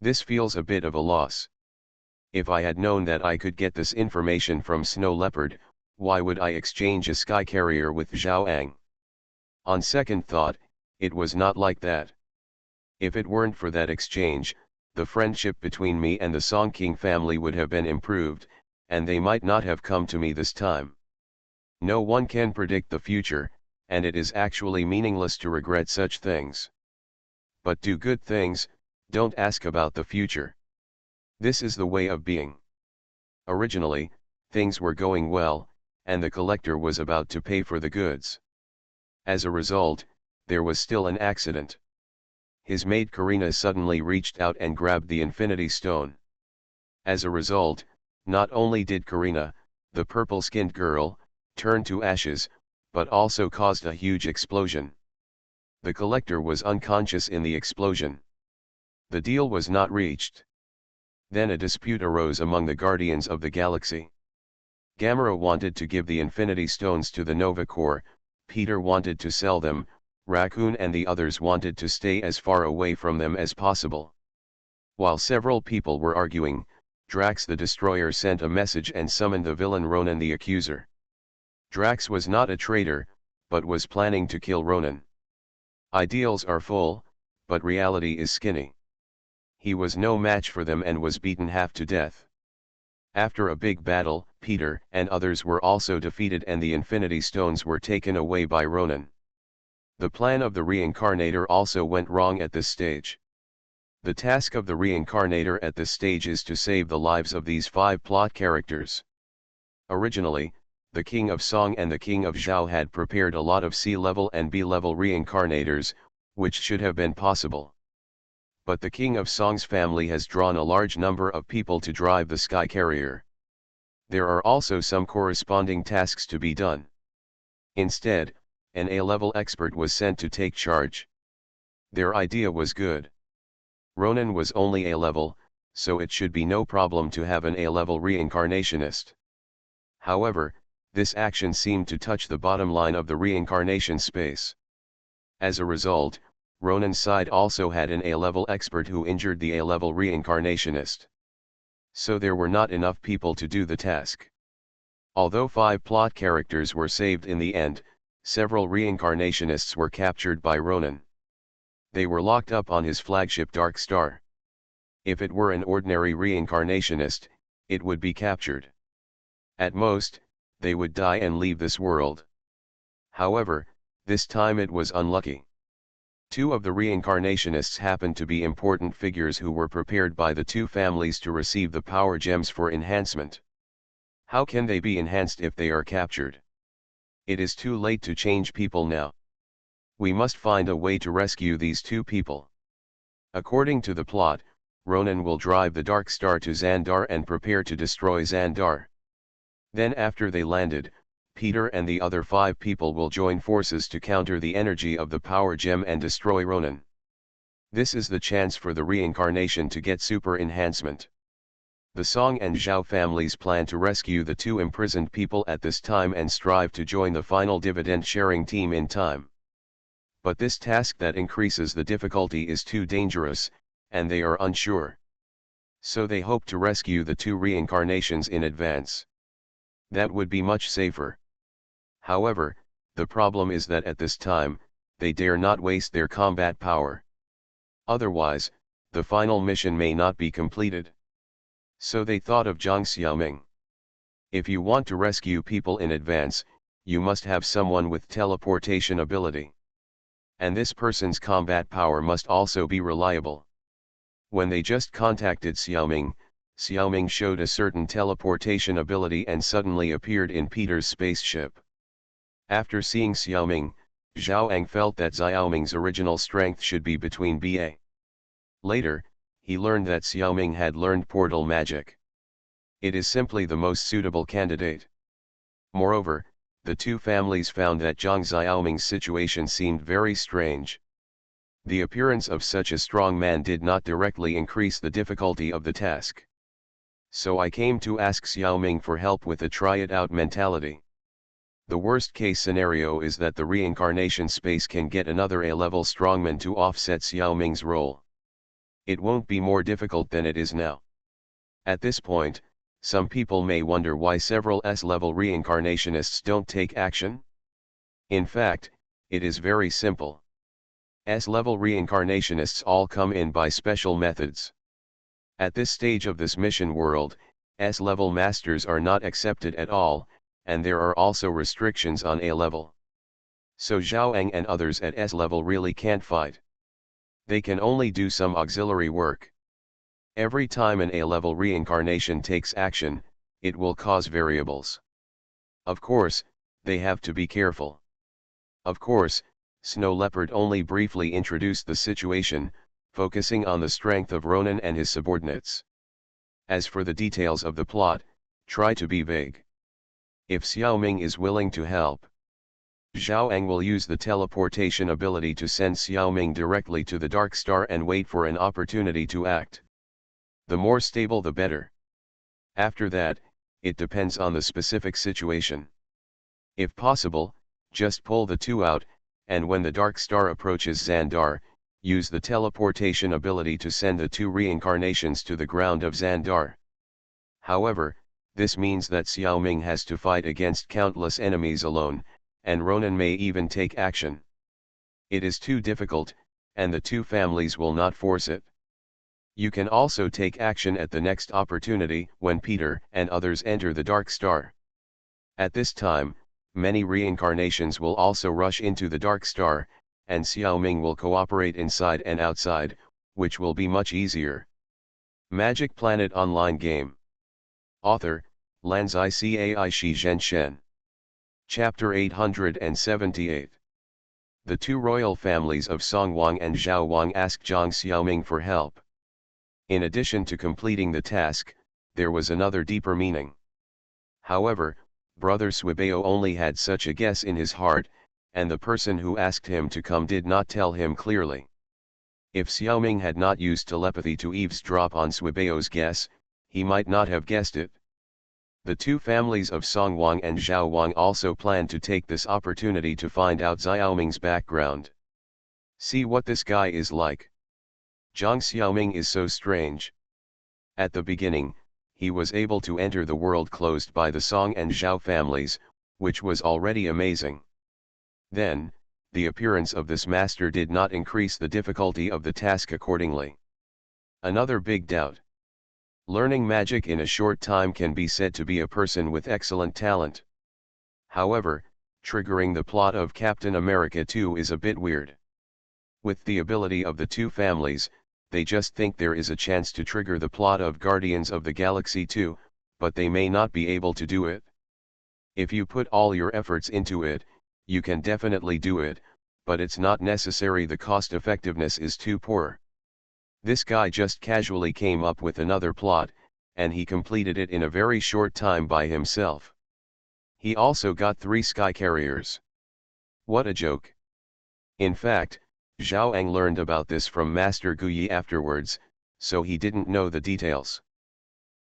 This feels a bit of a loss. If I had known that I could get this information from Snow Leopard, why would I exchange a sky carrier with Zhao Ang? On second thought, it was not like that. If it weren't for that exchange, the friendship between me and the Song King family would have been improved, and they might not have come to me this time. No one can predict the future, and it is actually meaningless to regret such things. But do good things, don't ask about the future. This is the way of being. Originally, things were going well, and the collector was about to pay for the goods. As a result, there was still an accident. His maid Karina suddenly reached out and grabbed the Infinity Stone. As a result, not only did Karina, the purple-skinned girl, turn to ashes, but also caused a huge explosion. The collector was unconscious in the explosion. The deal was not reached. Then a dispute arose among the Guardians of the Galaxy. Gamera wanted to give the Infinity Stones to the Nova Corps, Peter wanted to sell them, Raccoon and the others wanted to stay as far away from them as possible. While several people were arguing, Drax the Destroyer sent a message and summoned the villain Ronan the Accuser. Drax was not a traitor, but was planning to kill Ronan. Ideals are full, but reality is skinny. He was no match for them and was beaten half to death. After a big battle, Peter and others were also defeated and the Infinity Stones were taken away by Ronan. The plan of the Reincarnator also went wrong at this stage. The task of the Reincarnator at this stage is to save the lives of these 5 plot characters. Originally, the King of Song and the King of Zhao had prepared a lot of C-level and B-level Reincarnators, which should have been possible. But the King of Song's family has drawn a large number of people to drive the sky carrier. There are also some corresponding tasks to be done. Instead, an A-level expert was sent to take charge. Their idea was good. Ronan was only A-level, so it should be no problem to have an A-level reincarnationist. However, this action seemed to touch the bottom line of the reincarnation space. As a result, Ronan's side also had an A-level expert who injured the A-level reincarnationist. So there were not enough people to do the task. Although 5 plot characters were saved in the end, several reincarnationists were captured by Ronan. They were locked up on his flagship Dark Star. If it were an ordinary reincarnationist, it would be captured. At most, they would die and leave this world. However, this time it was unlucky. 2 of the reincarnationists happened to be important figures who were prepared by the 2 families to receive the power gems for enhancement. How can they be enhanced if they are captured? It is too late to change people now. We must find a way to rescue these 2 people. According to the plot, Ronan will drive the Dark Star to Xandar and prepare to destroy Xandar. Then after they landed, Peter and the other 5 people will join forces to counter the energy of the power gem and destroy Ronan. This is the chance for the reincarnation to get super enhancement. The Song and Zhao families plan to rescue the 2 imprisoned people at this time and strive to join the final dividend-sharing team in time. But this task that increases the difficulty is too dangerous, and they are unsure. So they hope to rescue the 2 reincarnations in advance. That would be much safer. However, the problem is that at this time, they dare not waste their combat power. Otherwise, the final mission may not be completed. So they thought of Zhang Xiaoming. If you want to rescue people in advance, you must have someone with teleportation ability. And this person's combat power must also be reliable. When they just contacted Xiaoming, Xiaoming showed a certain teleportation ability and suddenly appeared in Peter's spaceship. After seeing Xiaoming, Zhao Ang felt that Xiaoming's original strength should be between BA. Later, he learned that Xiaoming had learned portal magic. It is simply the most suitable candidate. Moreover, the 2 families found that Zhang Xiaoming's situation seemed very strange. The appearance of such a strong man did not directly increase the difficulty of the task. So I came to ask Xiaoming for help with a try-it-out mentality. The worst-case scenario is that the reincarnation space can get another A-level strongman to offset Xiaoming's role. It won't be more difficult than it is now. At this point, some people may wonder why several S-level reincarnationists don't take action. In fact, it is very simple. S-level reincarnationists all come in by special methods. At this stage of this mission world, S-level masters are not accepted at all, and there are also restrictions on A-level. So Zhao Ang and others at S-level really can't fight. They can only do some auxiliary work. Every time an A-level reincarnation takes action, it will cause variables. Of course, they have to be careful. Of course, Snow Leopard only briefly introduced the situation, focusing on the strength of Ronan and his subordinates. As for the details of the plot, try to be vague. If Xiaoming is willing to help, Zhao Ang will use the teleportation ability to send Xiaoming directly to the Dark Star and wait for an opportunity to act. The more stable the better. After that, it depends on the specific situation. If possible, just pull the 2 out, and when the Dark Star approaches Xandar, use the teleportation ability to send the 2 reincarnations to the ground of Xandar. However, this means that Xiaoming has to fight against countless enemies alone, and Ronan may even take action. It is too difficult, and the 2 families will not force it. You can also take action at the next opportunity when Peter and others enter the Dark Star. At this time, many reincarnations will also rush into the Dark Star, and Xiaoming will cooperate inside and outside, which will be much easier. Magic Planet Online Game. Author, Lanzai Cai Shi Zhen Shen. Chapter 878. The two royal families of Song Wang and Zhao Wang asked Zhang Xiaoming for help. In addition to completing the task, there was another deeper meaning. However, Brother Swibeo only had such a guess in his heart, and the person who asked him to come did not tell him clearly. If Xiaoming had not used telepathy to eavesdrop on Swibeo's guess, he might not have guessed it. The two families of Song Wang and Zhao Wang also planned to take this opportunity to find out Xiaoming's background. See what this guy is like. Zhang Xiaoming is so strange. At the beginning, he was able to enter the world closed by the Song and Zhao families, which was already amazing. Then, the appearance of this master did not increase the difficulty of the task accordingly. Another big doubt. Learning magic in a short time can be said to be a person with excellent talent. However, triggering the plot of Captain America 2 is a bit weird. With the ability of the two families, they just think there is a chance to trigger the plot of Guardians of the Galaxy 2, but they may not be able to do it. If you put all your efforts into it, you can definitely do it, but it's not necessary. The cost effectiveness is too poor. This guy just casually came up with another plot, and he completed it in a very short time by himself. He also got 3 sky carriers. What a joke. In fact, Zhao Ang learned about this from Master Guyi afterwards, so he didn't know the details.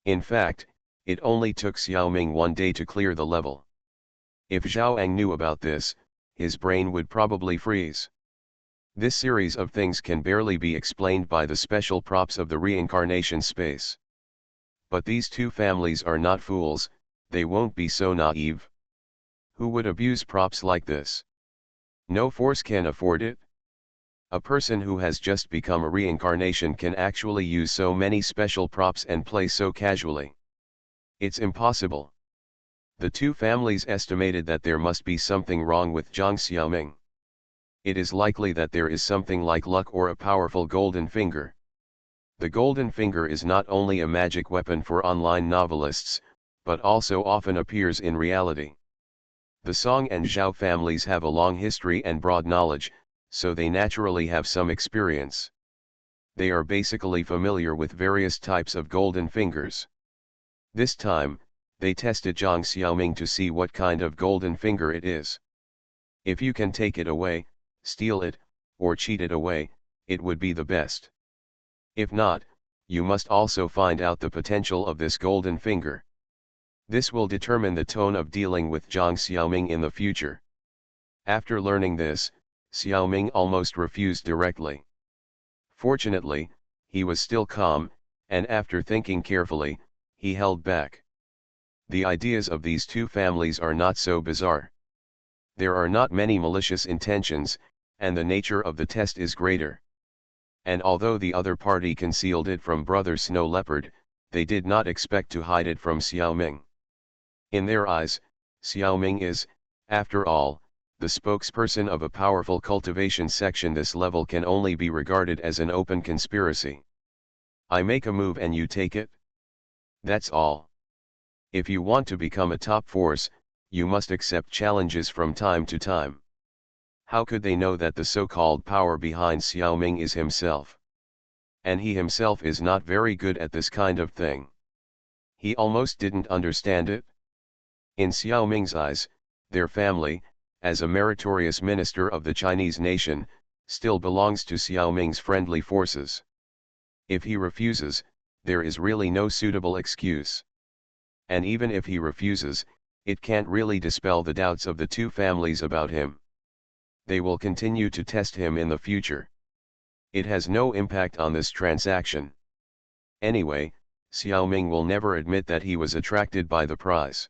In fact, it only took Xiaoming 1 day to clear the level. If Zhao Ang knew about this, his brain would probably freeze. This series of things can barely be explained by the special props of the reincarnation space. But these two families are not fools, they won't be so naive. Who would abuse props like this? No force can afford it. A person who has just become a reincarnation can actually use so many special props and play so casually. It's impossible. The two families estimated that there must be something wrong with Zhang Xiaoming. It is likely that there is something like luck or a powerful golden finger. The golden finger is not only a magic weapon for online novelists, but also often appears in reality. The Song and Zhao families have a long history and broad knowledge, so they naturally have some experience. They are basically familiar with various types of golden fingers. This time, they tested Zhang Xiaoming to see what kind of golden finger it is. If you can take it away, steal it, or cheat it away, it would be the best. If not, you must also find out the potential of this golden finger. This will determine the tone of dealing with Zhang Xiaoming in the future. After learning this, Xiaoming almost refused directly. Fortunately, he was still calm, and after thinking carefully, he held back. The ideas of these two families are not so bizarre. There are not many malicious intentions, and the nature of the test is greater. And although the other party concealed it from Brother Snow Leopard, they did not expect to hide it from Xiaoming. In their eyes, Xiaoming is, after all, the spokesperson of a powerful cultivation section. This level can only be regarded as an open conspiracy. I make a move and you take it? That's all. If you want to become a top force, you must accept challenges from time to time. How could they know that the so-called power behind Xiaoming is himself? And he himself is not very good at this kind of thing. He almost didn't understand it. In Xiaoming's eyes, their family, as a meritorious minister of the Chinese nation, still belongs to Xiaoming's friendly forces. If he refuses, there is really no suitable excuse. And even if he refuses, it can't really dispel the doubts of the two families about him. They will continue to test him in the future. It has no impact on this transaction. Anyway, Xiaoming will never admit that he was attracted by the prize.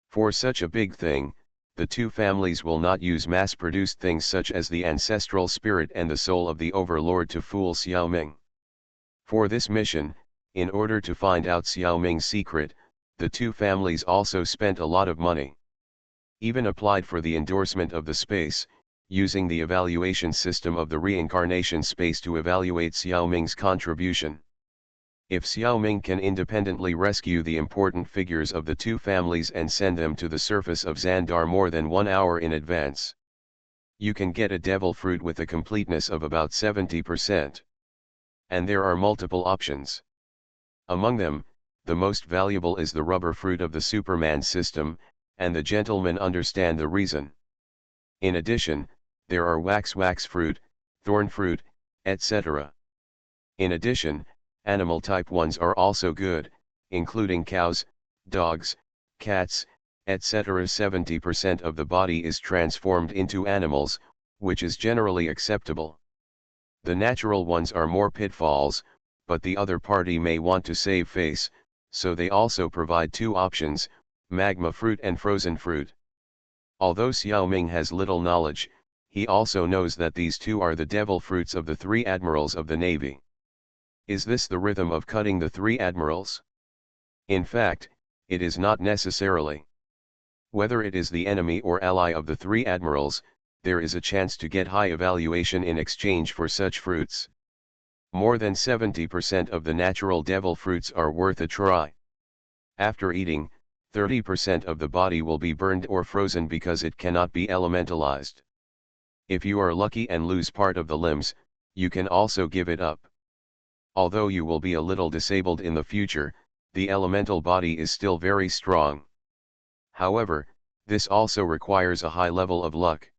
For such a big thing, the two families will not use mass-produced things such as the ancestral spirit and the soul of the overlord to fool Xiaoming. For this mission, in order to find out Xiaoming's secret, the two families also spent a lot of money. Even applied for the endorsement of the space, using the evaluation system of the reincarnation space to evaluate Xiaoming's contribution. If Xiaoming can independently rescue the important figures of the two families and send them to the surface of Xandar more than 1 hour in advance, You can get a devil fruit with a completeness of about 70%. And there are multiple options. Among them, the most valuable is the rubber fruit of the Superman system, and the gentlemen understand the reason. In addition, there are wax fruit, thorn fruit, etc. In addition, animal type ones are also good, including cows, dogs, cats, etc. 70% of the body is transformed into animals, which is generally acceptable. The natural ones are more pitfalls, but the other party may want to save face, so they also provide two options, magma fruit and frozen fruit. Although Xiaoming has little knowledge, he also knows that these two are the devil fruits of the three admirals of the Navy. Is this the rhythm of cutting the three admirals? In fact, it is not necessarily. Whether it is the enemy or ally of the three admirals, there is a chance to get high evaluation in exchange for such fruits. More than 70% of the natural devil fruits are worth a try. After eating, 30% of the body will be burned or frozen because it cannot be elementalized. If you are lucky and lose part of the limbs, you can also give it up. Although you will be a little disabled in the future, the elemental body is still very strong. However, this also requires a high level of luck.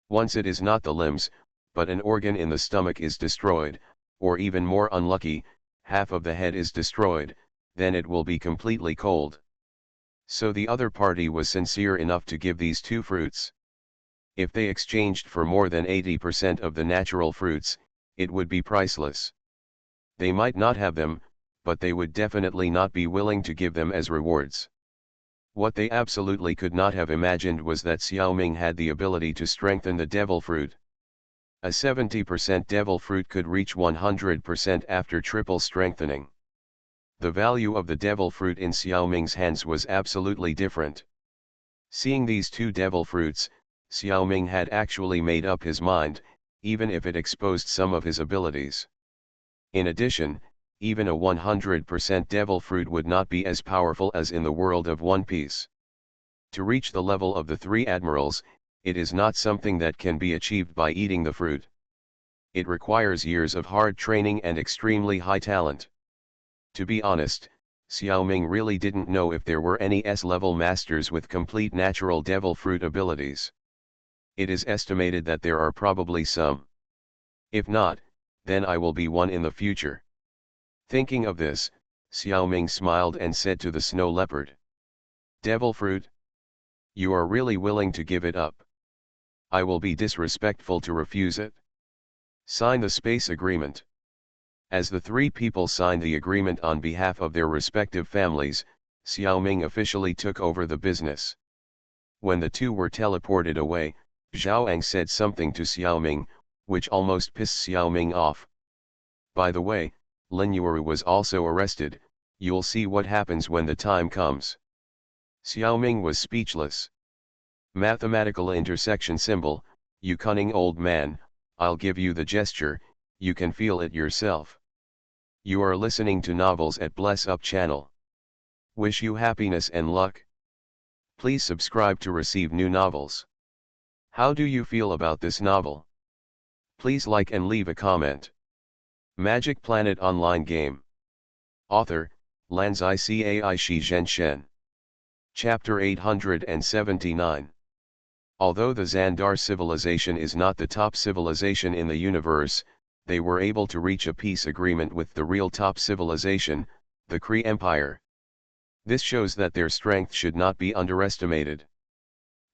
Once it is not the limbs, but an organ in the stomach is destroyed, or even more unlucky, half of the head is destroyed, then it will be completely cold. So the other party was sincere enough to give these two fruits. If they exchanged for more than 80% of the natural fruits, it would be priceless. They might not have them, but they would definitely not be willing to give them as rewards. What they absolutely could not have imagined was that Xiaoming had the ability to strengthen the devil fruit. A 70% devil fruit could reach 100% after triple strengthening. The value of the devil fruit in Xiaoming's hands was absolutely different. Seeing these two devil fruits, Xiaoming had actually made up his mind, even if it exposed some of his abilities. In addition, even a 100% devil fruit would not be as powerful as in the world of One Piece. To reach the level of the three admirals, it is not something that can be achieved by eating the fruit. It requires years of hard training and extremely high talent. To be honest, Xiaoming really didn't know if there were any S-level masters with complete natural devil fruit abilities. It is estimated that there are probably some. If not, then I will be one in the future. Thinking of this, Xiaoming smiled and said to the snow leopard, "Devil fruit? You are really willing to give it up? I will be disrespectful to refuse it. Sign the space agreement." As the three people signed the agreement on behalf of their respective families, Xiaoming officially took over the business. When the two were teleported away, Zhaoang said something to Xiaoming, which almost pissed Xiaoming off. "By the way, Lin Yuuru was also arrested, you'll see what happens when the time comes." Xiaoming was speechless. Mathematical intersection symbol, you cunning old man, I'll give you the gesture, you can feel it yourself. You are listening to novels at Bless Up channel. Wish you happiness and luck. Please subscribe to receive new novels. How do you feel about this novel? Please like and leave a comment. Magic Planet Online Game. Author, Lanzai Cai Shi Zhen Shen. Chapter 879. Although the Xandar civilization is not the top civilization in the universe, they were able to reach a peace agreement with the real top civilization, the Kree Empire. This shows that their strength should not be underestimated.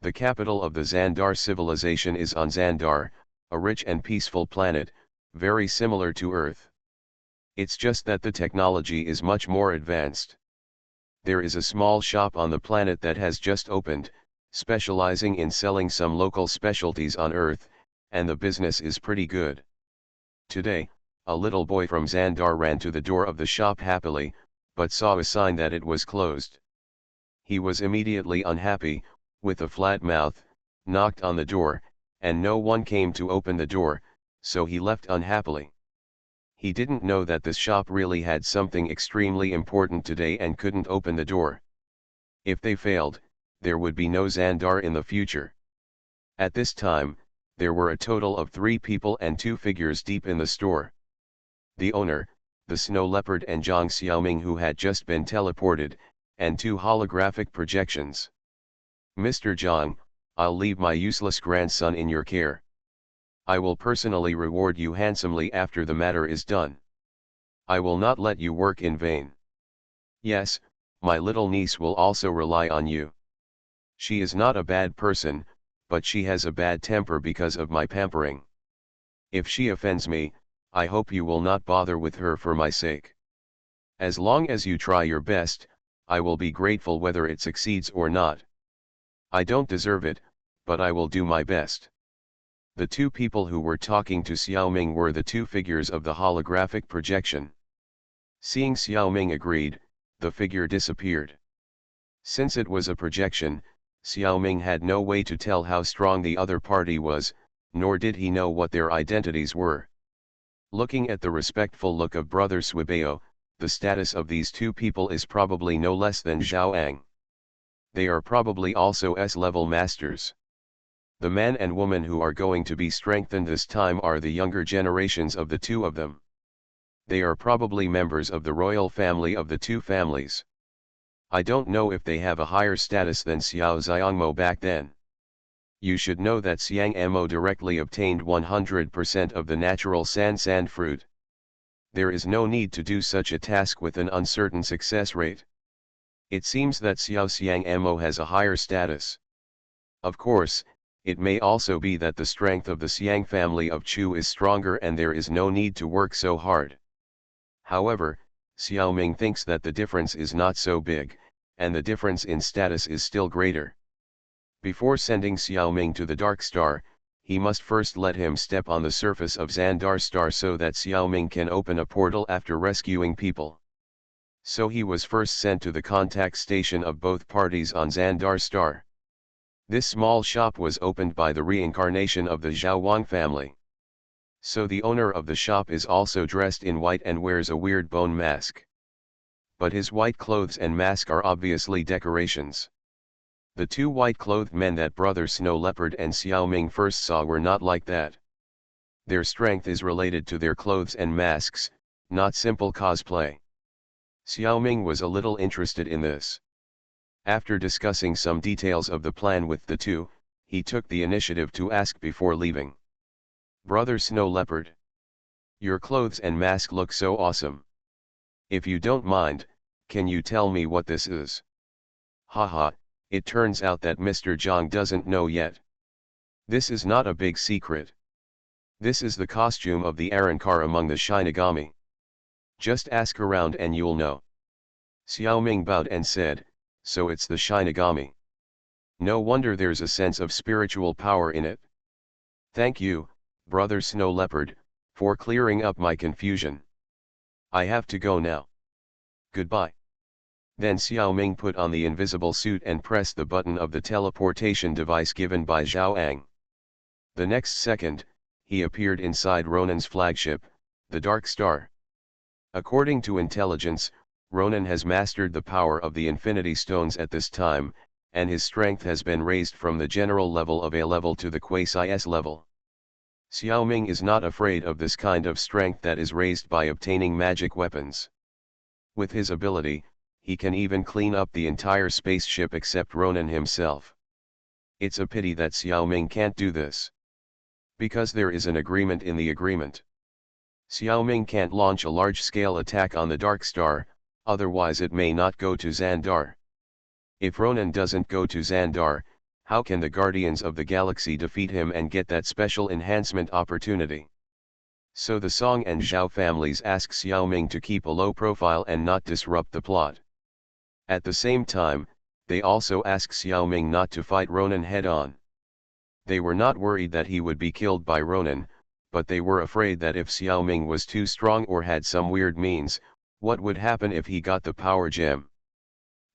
The capital of the Xandar civilization is on Xandar, a rich and peaceful planet, very similar to Earth. It's just that the technology is much more advanced. There is a small shop on the planet that has just opened, specializing in selling some local specialties on Earth, and the business is pretty good. Today, a little boy from Xandar ran to the door of the shop happily, but saw a sign that it was closed. He was immediately unhappy, with a flat mouth, knocked on the door, and no one came to open the door, so he left unhappily. He didn't know that this shop really had something extremely important today and couldn't open the door. If they failed, there would be no Xandar in the future. At this time, There were a total of 3 people and 2 figures deep in the store. The owner, the snow leopard, and Zhang Xiaoming, who had just been teleported, and 2 holographic projections. Mr. Zhang, I'll leave my useless grandson in your care. I will personally reward you handsomely after the matter is done. I will not let you work in vain. Yes, my little niece will also rely on you. She is not a bad person, but she has a bad temper because of my pampering. If she offends me, I hope you will not bother with her for my sake. As long as you try your best, I will be grateful whether it succeeds or not. I don't deserve it, but I will do my best. The 2 people who were talking to Xiaoming were the 2 figures of the holographic projection. Seeing Xiaoming agreed, the figure disappeared. Since it was a projection, Xiaoming had no way to tell how strong the other party was, nor did he know what their identities were. Looking at the respectful look of Brother Swibeo, the status of these 2 people is probably no less than Zhaoang. They are probably also S-level masters. The man and woman who are going to be strengthened this time are the younger generations of the 2 of them. They are probably members of the royal family of the 2 families. I don't know if they have a higher status than Xiao Xiangmo back then. You should know that Xiang Mo directly obtained 100% of the natural sand fruit. There is no need to do such a task with an uncertain success rate. It seems that Xiao Xiang Mo has a higher status. Of course, it may also be that the strength of the Xiang family of Chu is stronger and there is no need to work so hard. However, Xiaoming thinks that the difference is not so big, and the difference in status is still greater. Before sending Xiaoming to the Dark Star, he must first let him step on the surface of Xandar Star so that Xiaoming can open a portal after rescuing people. So he was first sent to the contact station of both parties on Xandar Star. This small shop was opened by the reincarnation of the Zhao Wang family. So the owner of the shop is also dressed in white and wears a weird bone mask. But his white clothes and mask are obviously decorations. The 2 white-clothed men that Brother Snow Leopard and Xiaoming first saw were not like that. Their strength is related to their clothes and masks, not simple cosplay. Xiaoming was a little interested in this. After discussing some details of the plan with the 2, he took the initiative to ask before leaving. Brother Snow Leopard, your clothes and mask look so awesome. If you don't mind, can you tell me what this is? Haha, it turns out that Mr. Zhang doesn't know yet. This is not a big secret. This is the costume of the Arankar among the Shinigami. Just ask around and you'll know. Xiaoming bowed and said, so it's the Shinigami. No wonder there's a sense of spiritual power in it. Thank you, Brother Snow Leopard, for clearing up my confusion. I have to go now. Goodbye. Then Xiaoming put on the invisible suit and pressed the button of the teleportation device given by Zhao Ang. The next second, he appeared inside Ronan's flagship, the Dark Star. According to intelligence, Ronan has mastered the power of the Infinity Stones at this time, and his strength has been raised from the general level of A level to the Quasi-S level. Xiaoming is not afraid of this kind of strength that is raised by obtaining magic weapons. With his ability, he can even clean up the entire spaceship except Ronan himself. It's a pity that Xiaoming can't do this. Because there is an agreement in the agreement. Xiaoming can't launch a large-scale attack on the Dark Star, otherwise it may not go to Xandar. If Ronan doesn't go to Xandar, how can the Guardians of the Galaxy defeat him and get that special enhancement opportunity? So the Song and Zhao families ask Xiaoming to keep a low profile and not disrupt the plot. At the same time, they also ask Xiaoming not to fight Ronan head-on. They were not worried that he would be killed by Ronan, but they were afraid that if Xiaoming was too strong or had some weird means, what would happen if he got the power gem?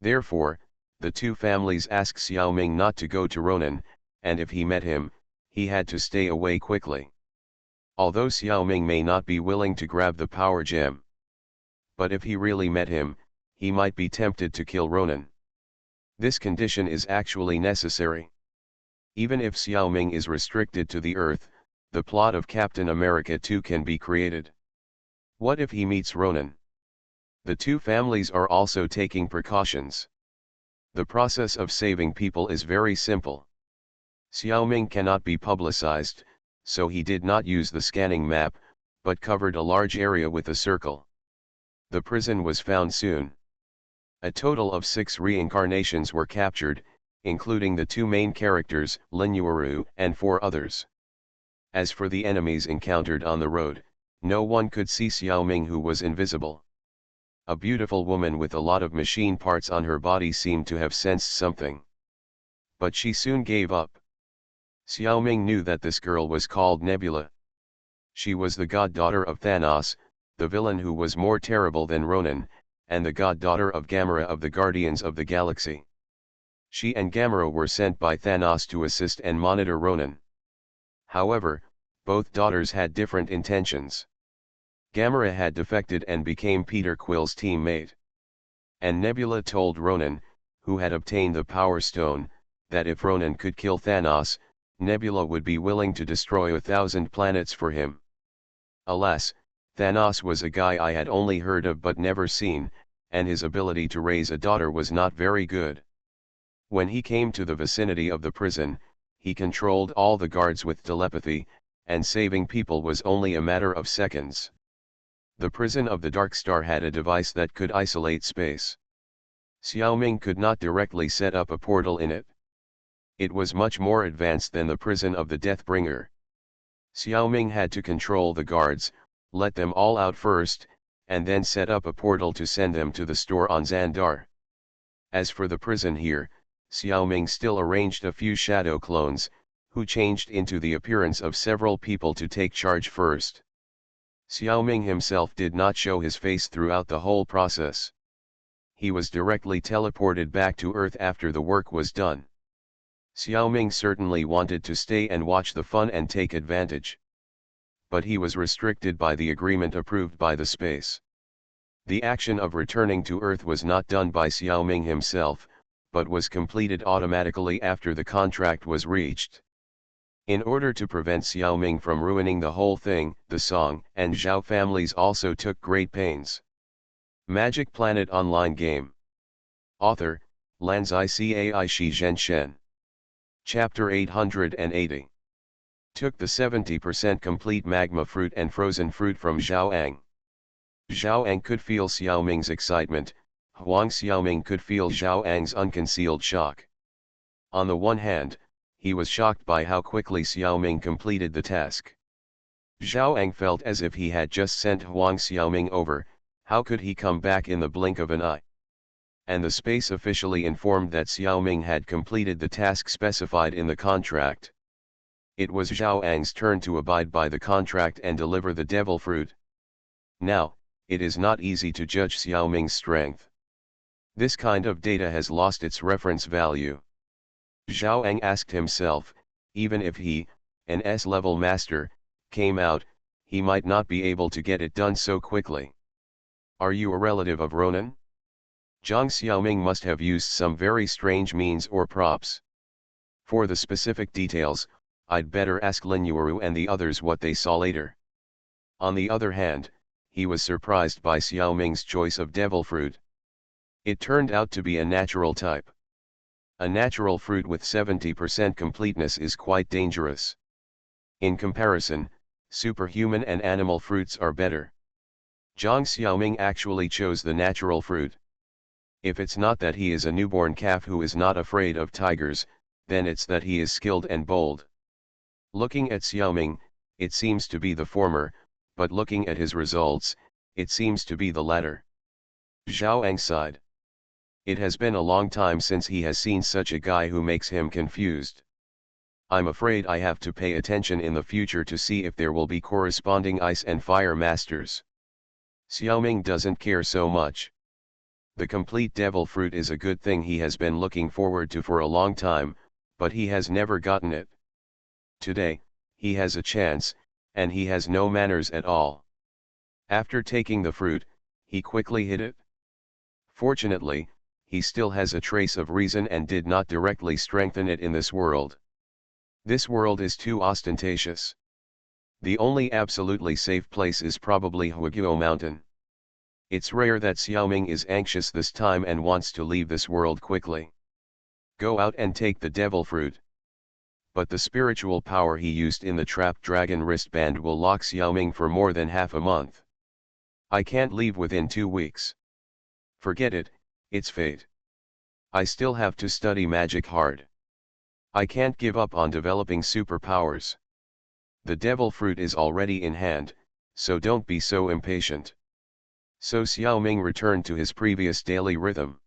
Therefore, the 2 families asked Xiaoming not to go to Ronan, and if he met him, he had to stay away quickly. Although Xiaoming may not be willing to grab the power gem. But if he really met him, he might be tempted to kill Ronan. This condition is actually necessary. Even if Xiaoming is restricted to the Earth, the plot of Captain America 2 can be created. What if he meets Ronan? The two families are also taking precautions. The process of saving people is very simple. Xiaoming cannot be publicized, so he did not use the scanning map, but covered a large area with a circle. The prison was found soon. A total of 6 reincarnations were captured, including the 2 main characters, Lin Yuuru and 4 others. As for the enemies encountered on the road, no one could see Xiaoming, who was invisible. A beautiful woman with a lot of machine parts on her body seemed to have sensed something. But she soon gave up. Xiaoming knew that this girl was called Nebula. She was the goddaughter of Thanos, the villain who was more terrible than Ronan, and the goddaughter of Gamera of the Guardians of the Galaxy. She and Gamera were sent by Thanos to assist and monitor Ronan. However, both daughters had different intentions. Gamera had defected and became Peter Quill's teammate. And Nebula told Ronan, who had obtained the Power Stone, that if Ronan could kill Thanos, Nebula would be willing to destroy 1,000 planets for him. Alas, Thanos was a guy I had only heard of but never seen, and his ability to raise a daughter was not very good. When he came to the vicinity of the prison, he controlled all the guards with telepathy, and saving people was only a matter of seconds. The prison of the Dark Star had a device that could isolate space. Xiaoming could not directly set up a portal in it. It was much more advanced than the prison of the Deathbringer. Xiaoming had to control the guards, let them all out first, and then set up a portal to send them to the store on Xandar. As for the prison here, Xiaoming still arranged a few shadow clones, who changed into the appearance of several people to take charge first. Xiaoming himself did not show his face throughout the whole process. He was directly teleported back to Earth after the work was done. Xiaoming certainly wanted to stay and watch the fun and take advantage. But he was restricted by the agreement approved by the space. The action of returning to Earth was not done by Xiaoming himself, but was completed automatically after the contract was reached. In order to prevent Xiaoming from ruining the whole thing, the Song and Zhao families also took great pains. Magic Planet Online Game. Author, Lanzai Cai Shi Zhen Shen. Chapter 880. Took the 70% complete magma fruit and frozen fruit from Zhao Ang. Zhao Ang could feel Xiaoming's excitement, Huang Xiaoming could feel Zhao Ang's unconcealed shock. On the one hand, he was shocked by how quickly Xiaoming completed the task. Zhao Ang felt as if he had just sent Huang Xiaoming over, how could he come back in the blink of an eye? And the space officially informed that Xiaoming had completed the task specified in the contract. It was Zhao Ang's turn to abide by the contract and deliver the devil fruit. Now, it is not easy to judge Xiaoming's strength. This kind of data has lost its reference value. Zhao Ang asked himself, even if he, an S-level master, came out, he might not be able to get it done so quickly. Are you a relative of Ronan? Zhang Xiaoming must have used some very strange means or props. For the specific details, I'd better ask Lin Yuuru and the others what they saw later. On the other hand, he was surprised by Xiaoming's choice of devil fruit. It turned out to be a natural type. A natural fruit with 70% completeness is quite dangerous. In comparison, superhuman and animal fruits are better. Zhang Xiaoming actually chose the natural fruit. If it's not that he is a newborn calf who is not afraid of tigers, then it's that he is skilled and bold. Looking at Xiaoming, it seems to be the former, but looking at his results, it seems to be the latter. Zhao Ang sighed. It has been a long time since he has seen such a guy who makes him confused. I'm afraid I have to pay attention in the future to see if there will be corresponding ice and fire masters. Xiaoming doesn't care so much. The complete devil fruit is a good thing he has been looking forward to for a long time, but he has never gotten it. Today, he has a chance, and he has no manners at all. After taking the fruit, he quickly hid it. Fortunately, he still has a trace of reason and did not directly strengthen it in this world. This world is too ostentatious. The only absolutely safe place is probably Huaguo Mountain. It's rare that Xiaoming is anxious this time and wants to leave this world quickly. Go out and take the devil fruit. But the spiritual power he used in the trapped dragon wristband will lock Xiaoming for more than half a month. I can't leave within 2 weeks. Forget it, it's fate. I still have to study magic hard. I can't give up on developing superpowers. The devil fruit is already in hand, so don't be so impatient. So Xiaoming returned to his previous daily rhythm.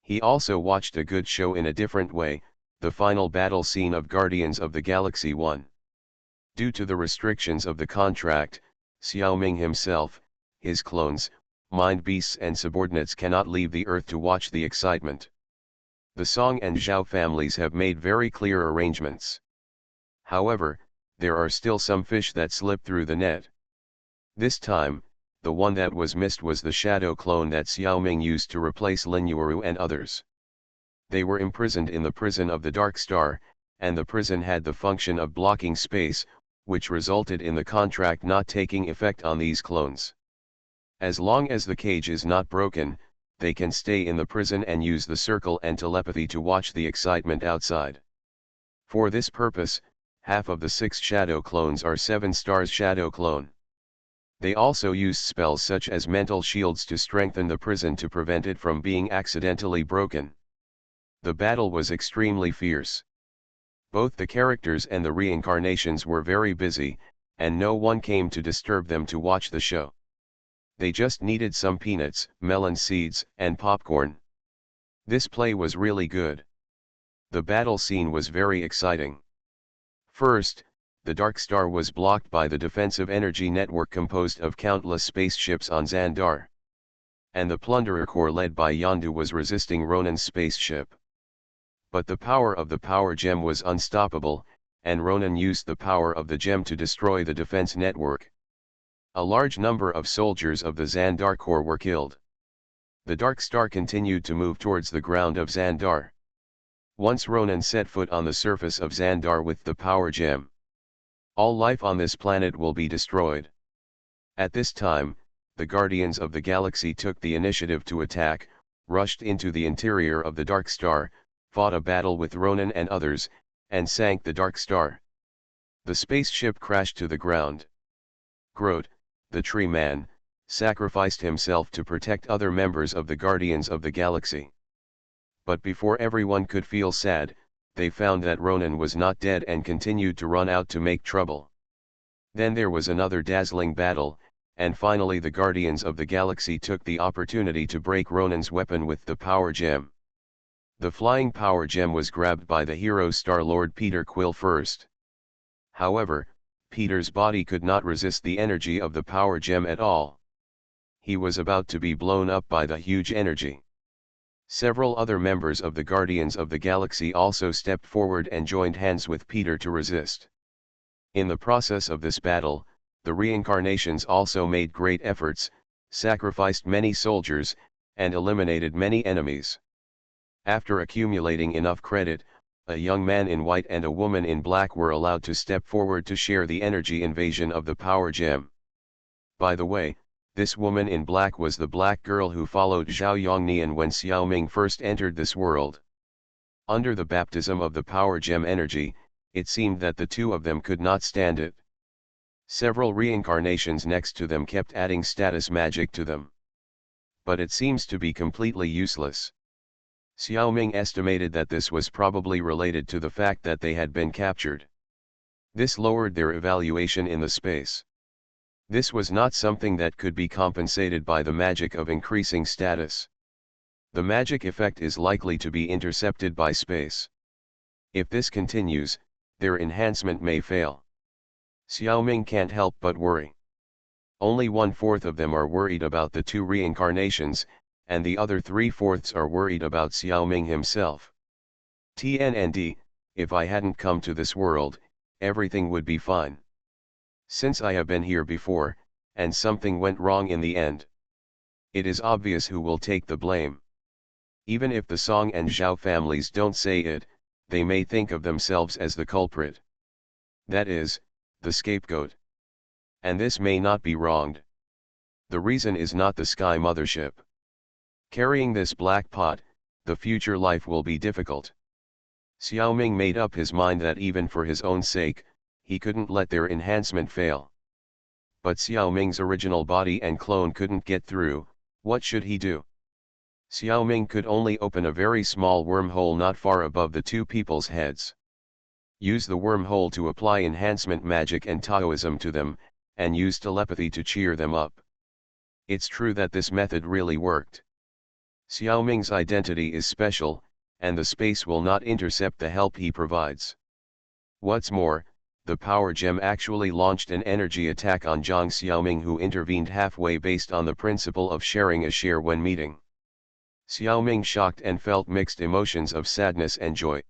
He also watched a good show in a different way, the final battle scene of Guardians of the Galaxy 1. Due to the restrictions of the contract, Xiaoming himself, his clones, mind beasts and subordinates cannot leave the Earth to watch the excitement. The Song and Zhao families have made very clear arrangements. However, there are still some fish that slip through the net. This time, the one that was missed was the shadow clone that Xiaoming used to replace Lin Yuuru and others. They were imprisoned in the prison of the Dark Star, and the prison had the function of blocking space, which resulted in the contract not taking effect on these clones. As long as the cage is not broken, they can stay in the prison and use the circle and telepathy to watch the excitement outside. For this purpose, half of the 6 shadow clones are 7 stars shadow clone. They also used spells such as mental shields to strengthen the prison to prevent it from being accidentally broken. The battle was extremely fierce. Both the characters and the reincarnations were very busy, and no one came to disturb them to watch the show. They just needed some peanuts, melon seeds, and popcorn. This play was really good. The battle scene was very exciting. First, the Dark Star was blocked by the defensive energy network composed of countless spaceships on Xandar. And the Plunderer Corps led by Yondu was resisting Ronan's spaceship. But the power of the power gem was unstoppable, and Ronan used the power of the gem to destroy the defense network. A large number of soldiers of the Xandar Corps were killed. The Dark Star continued to move towards the ground of Xandar. Once Ronan set foot on the surface of Xandar with the power gem, all life on this planet will be destroyed. At this time, the Guardians of the Galaxy took the initiative to attack, rushed into the interior of the Dark Star, fought a battle with Ronan and others, and sank the Dark Star. The spaceship crashed to the ground. Groot, the Tree Man, sacrificed himself to protect other members of the Guardians of the Galaxy. But before everyone could feel sad, they found that Ronan was not dead and continued to run out to make trouble. Then there was another dazzling battle, and finally the Guardians of the Galaxy took the opportunity to break Ronan's weapon with the power gem. The flying power gem was grabbed by the hero Star-Lord Peter Quill first. However, Peter's body could not resist the energy of the power gem at all. He was about to be blown up by the huge energy. Several other members of the Guardians of the Galaxy also stepped forward and joined hands with Peter to resist. In the process of this battle, the reincarnations also made great efforts, sacrificed many soldiers, and eliminated many enemies. After accumulating enough credit, a young man in white and a woman in black were allowed to step forward to share the energy invasion of the power gem. By the way, this woman in black was the black girl who followed Zhao Yongnian when Xiaoming first entered this world. Under the baptism of the power gem energy, it seemed that the two of them could not stand it. Several reincarnations next to them kept adding status magic to them. But it seems to be completely useless. Xiaoming estimated that this was probably related to the fact that they had been captured. This lowered their evaluation in the space. This was not something that could be compensated by the magic of increasing status. The magic effect is likely to be intercepted by space. If this continues, their enhancement may fail. Xiaoming can't help but worry. Only 1/4 of them are worried about the two reincarnations, and the other 3/4 are worried about Xiaoming himself. TNND, if I hadn't come to this world, everything would be fine. Since I have been here before, and something went wrong in the end. It is obvious who will take the blame. Even if the Song and Zhao families don't say it, they may think of themselves as the culprit. That is, the scapegoat. And this may not be wronged. The reason is not the sky mothership. Carrying this black pot, the future life will be difficult. Xiaoming made up his mind that even for his own sake, he couldn't let their enhancement fail. But Xiaoming's original body and clone couldn't get through. What should he do? Xiaoming could only open a very small wormhole not far above the two people's heads. Use the wormhole to apply enhancement magic and Taoism to them, and use telepathy to cheer them up. It's true that this method really worked. Xiaoming's identity is special, and the space will not intercept the help he provides. What's more, the power gem actually launched an energy attack on Zhang Xiaoming, who intervened halfway based on the principle of sharing a share when meeting. Xiaoming shocked and felt mixed emotions of sadness and joy.